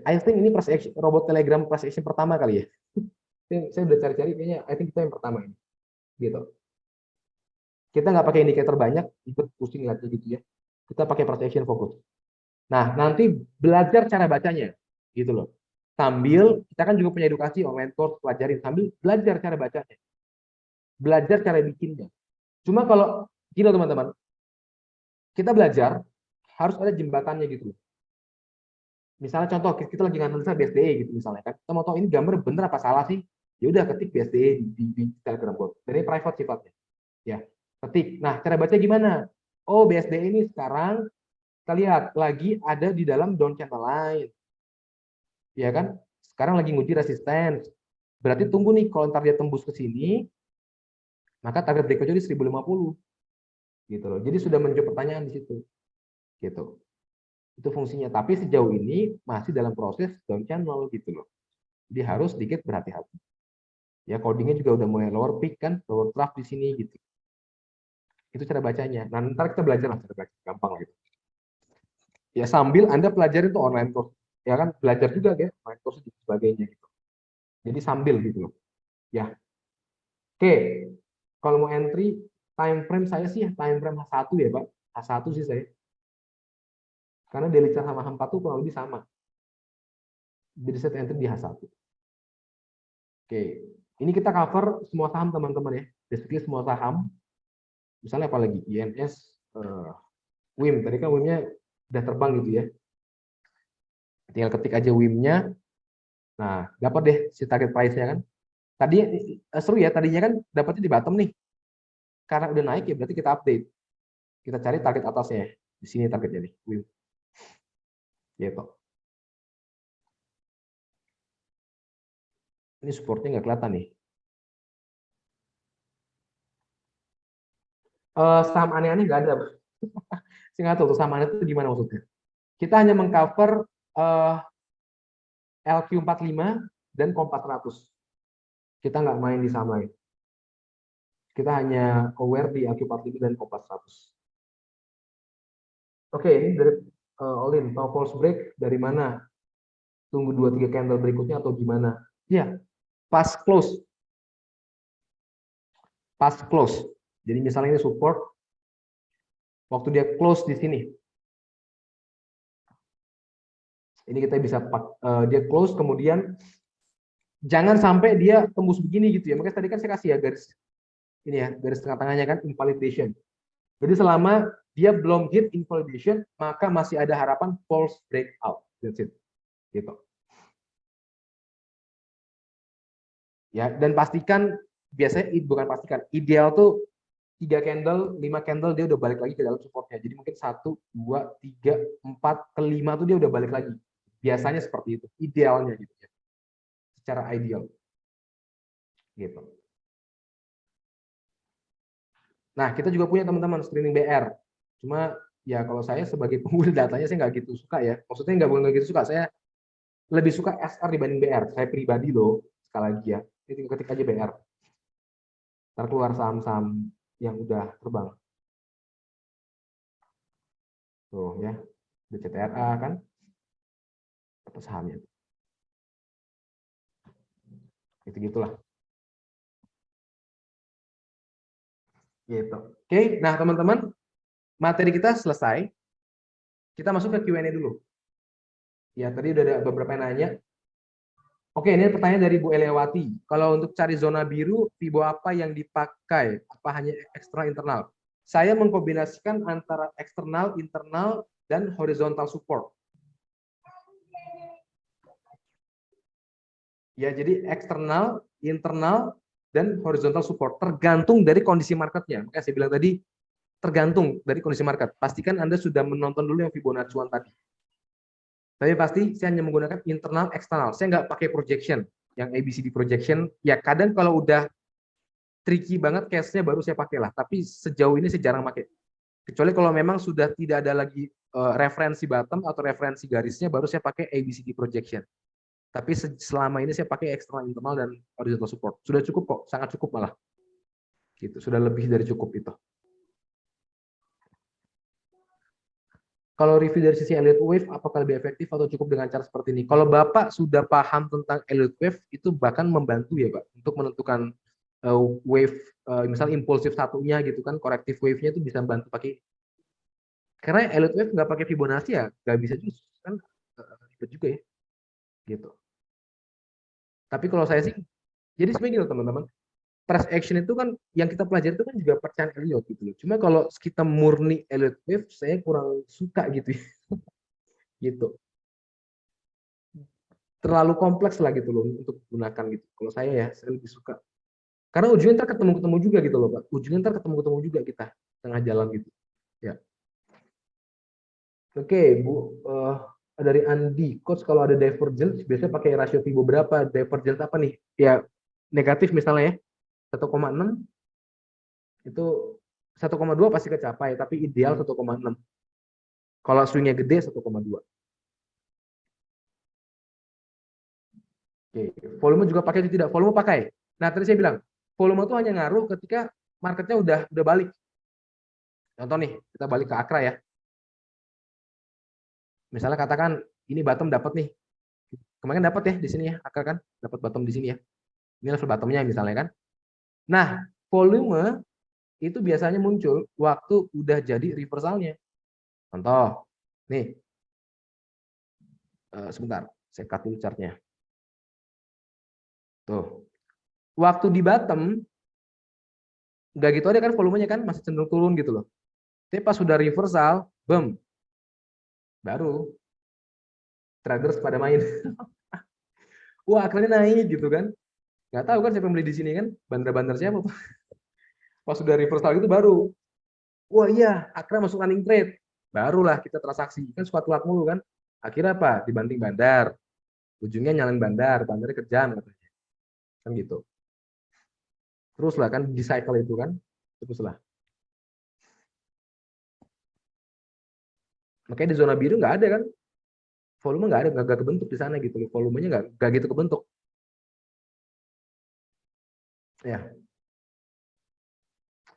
I think ini press action, robot Telegram press action pertama kali ya. Saya udah cari-cari, kayaknya I think kita yang pertama ini, gitu. Kita nggak pakai indikator banyak, ikut pusing lihatnya gitu ya. Kita pakai press action fokus. Nah, nanti belajar cara bacanya, gitu loh. Sambil kita kan juga punya edukasi online course, pelajarin sambil belajar cara bacanya, belajar cara bikinnya. Cuma kalau gini teman-teman, kita belajar harus ada jembatannya gitu. Misalnya contoh kita lagi nganalisa BSDE gitu misalnya kan, kita mau tahu ini gambar bener apa salah sih? Ya udah ketik BSDE di Telegram bot. Dari private sifatnya. Ya, ketik. Nah, cara baca gimana? Oh, BSDE ini sekarang kita lihat lagi ada di dalam down channel line. Ya kan? Sekarang lagi nguji resisten. Berarti tunggu nih kalau ntar dia tembus ke sini, maka target berikutnya di 1050. Gitu loh. Jadi sudah menjawab pertanyaan di situ. Gitu. Itu fungsinya. Tapi sejauh ini masih dalam proses down channel gitu loh. Jadi harus sedikit berhati-hati. Ya codingnya juga udah mulai lower peak kan, lower trough di sini gitu. Itu cara bacanya. Nah, ntar kita belajar lah cara baca, gampang gitu. Ya sambil Anda pelajari tuh online course. Ya kan belajar juga ya, online course dan sebagainya gitu. Jadi sambil gitu loh. Ya. Oke. Kalau mau entry time frame saya sih time frame H1 ya, Pak. H1 sih saya. Karena daily chart sama H4 tuh kurang lebih sama. Jadi saya entry di H1. Oke. Ini kita cover semua saham teman-teman ya. Basically semua saham. Misalnya apa lagi? INS, WIM. Tadi kan WIM-nya udah terbang gitu ya. Tinggal ketik aja WIM-nya. Nah, dapat deh si target price-nya kan. Tadi seru ya, tadinya kan dapatnya di bottom nih. Karena udah naik ya berarti kita update. Kita cari target atasnya. Di sini targetnya nih, WIM. Gitu. Ini supportnya nggak kelihatan nih. Saham aneh-aneh nggak ada. Saya nggak tahu saham aneh itu gimana maksudnya. Kita hanya mengcover LQ45 dan Kompas 100. Kita nggak main di saham lain. Kita hanya aware di LQ45 dan Kompas 100. Oke, ini dari all in. Tahu false break dari mana? Tunggu 2-3 candle berikutnya atau gimana? Ya, pas close. Pas close. Jadi misalnya ini support, waktu dia close di sini. Ini kita bisa dia close, kemudian jangan sampai dia tembus begini gitu ya. Makanya tadi kan saya kasih ya garis ini ya, garis tengah-tengahnya kan invalidation. Jadi selama dia belum hit invalidation, maka masih ada harapan false breakout. That's it. Gitu. Ya, dan pastikan biasanya bukan pastikan, ideal tuh 3 candle, 5 candle dia udah balik lagi ke dalam supportnya. Jadi mungkin 1, 2, 3, 4, ke-5 tuh dia udah balik lagi. Biasanya seperti itu, idealnya gitu ya. Secara ideal. Gitu. Nah, kita juga punya teman-teman screening BR. Cuma ya kalau saya sebagai pengguna datanya saya nggak gitu suka ya. Maksudnya nggak gitu suka. Saya lebih suka SR dibanding BR. Saya pribadi loh, sekali lagi ya. Ini tinggal ketik aja BR. Ntar keluar saham-saham yang udah terbang. Tuh ya, DCTRA kan, atau sahamnya. Gitu-gitulah. Gitu. Oke, nah teman-teman, materi kita selesai. Kita masuk ke Q&A dulu. Ya, tadi udah ada beberapa yang nanya. Oke, ini pertanyaan dari Bu Elewati. Kalau untuk cari zona biru, Fibo apa yang dipakai? Apa hanya eksternal internal? Saya mengkombinasikan antara eksternal, internal, dan horizontal support. Ya, jadi eksternal, internal, dan horizontal support. Tergantung dari kondisi marketnya. Makanya saya bilang tadi, tergantung dari kondisi market. Pastikan Anda sudah menonton dulu yang Fibonacci tadi. Tapi pasti saya hanya menggunakan internal, eksternal. Saya nggak pakai projection. Yang ABCD projection, ya kadang kalau udah tricky banget case-nya baru saya pakai lah. Tapi sejauh ini saya jarang pakai. Kecuali kalau memang sudah tidak ada lagi referensi bottom atau referensi garisnya, baru saya pakai ABCD projection. Tapi selama ini saya pakai eksternal, internal, dan horizontal support. Sudah cukup kok, sangat cukup malah. Gitu, sudah lebih dari cukup itu. Kalau review dari sisi Elliott Wave, apakah lebih efektif atau cukup dengan cara seperti ini? Kalau Bapak sudah paham tentang Elliott Wave, itu bahkan membantu ya Pak, untuk menentukan wave, misalnya impulsif satunya gitu kan, korektif wave-nya itu bisa membantu pakai. Karena Elliott Wave nggak pakai Fibonacci ya, nggak bisa juga kan, ribet juga ya, gitu. Tapi kalau saya sih, jadi sebenarnya gitu teman-teman, price action itu kan yang kita pelajari itu kan juga percayaan Elliott gitu loh. Cuma kalau kita murni Elliott Wave, saya kurang suka gitu ya. Gitu. Terlalu kompleks lah gitu loh untuk gunakan gitu. Kalau saya lebih suka. Karena ujungnya ntar ketemu-ketemu juga gitu loh Pak. Ujungnya ntar ketemu-ketemu juga kita tengah jalan gitu. Ya. Oke, Bu, dari Andi, coach kalau ada divergence biasanya pakai rasio Fibo berapa? Divergence apa nih? Ya negatif misalnya ya, 1,6 itu 1,2 pasti kecapai, tapi ideal 1,6. Kalau swingnya gede 1,2. Oke, volume juga pakai atau tidak? Volume pakai. Nah, tadi saya bilang, volume itu hanya ngaruh ketika marketnya udah balik. Contoh nih, kita balik ke Akra ya. Misalnya katakan ini bottom dapat nih. Kemarin dapat ya di sini ya, Akra kan dapat bottom di sini ya. Ini level bottomnya misalnya kan. Nah, volume itu biasanya muncul waktu udah jadi reversalnya. Contoh, nih, sebentar, saya cut dulu chartnya. Tuh, Waktu di bottom, nggak gitu aja kan volumenya kan masih cenderung turun gitu loh. Tapi pas sudah reversal, boom, baru traders pada main. Wah, akhirnya naik gitu kan. Nggak tahu kan siapa yang beli di sini kan, bandar-bandar siapa. Pas sudah reversal gitu baru, wah iya, akhirnya masuk running trade. Barulah kita transaksi. Kan suka telat mulu kan. Akhirnya apa? Dibanting bandar. Ujungnya nyalain bandar, bandarnya kejam katanya. Kan gitu. Terus lah kan di cycle itu kan. Terus lah. Makanya di zona biru nggak ada kan. Volume nggak ada, nggak kebentuk di sana gitu. Volumenya nggak gitu kebentuk. Ya.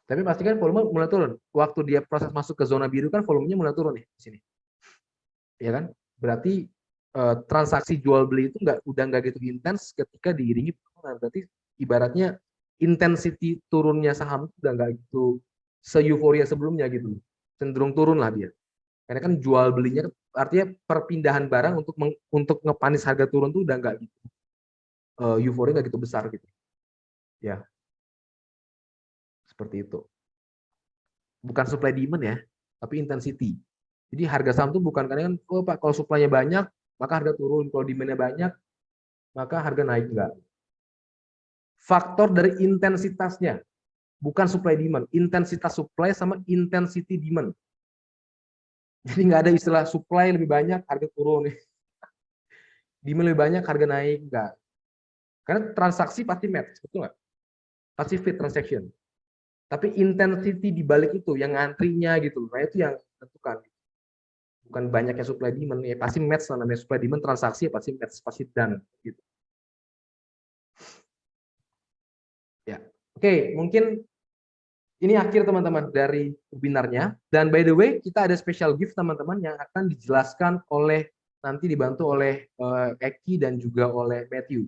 Tapi pasti kan volume mulai turun. Waktu dia proses masuk ke zona biru kan volumenya mulai turun nih di sini. Ya kan? Berarti transaksi jual beli itu udah nggak gitu intens ketika diiringi penurunan. Berarti ibaratnya intensity turunnya saham itu udah nggak gitu se-euforia sebelumnya gitu. Cenderung turun lah dia. Karena kan jual belinya artinya perpindahan barang untuk ngepanis harga turun tuh udah nggak gitu. Euforia nggak gitu besar gitu. Ya, seperti itu. Bukan supply demand ya, tapi intensity. Jadi harga saham tuh bukan karena kan, oh Pak, kalau supply-nya banyak, maka harga turun. Kalau demand-nya banyak, maka harga naik enggak. Faktor dari intensitasnya, bukan supply demand. Intensitas supply sama intensity demand. Jadi nggak ada istilah supply lebih banyak, harga turun. Demand lebih banyak, harga naik. Enggak. Karena transaksi pasti match, betul nggak? Pasti fit transaction. Tapi intensity di balik itu, yang ngantrinya gitu. Nah itu yang tentukan. Bukan banyaknya supply demand. Ya pasti match, namanya supply demand transaksi, ya pasti match, pasti done. Gitu. Ya, oke, mungkin ini akhir teman-teman dari webinarnya. Dan by the way, kita ada special gift teman-teman yang akan dijelaskan oleh nanti dibantu oleh Eki dan juga oleh Matthew.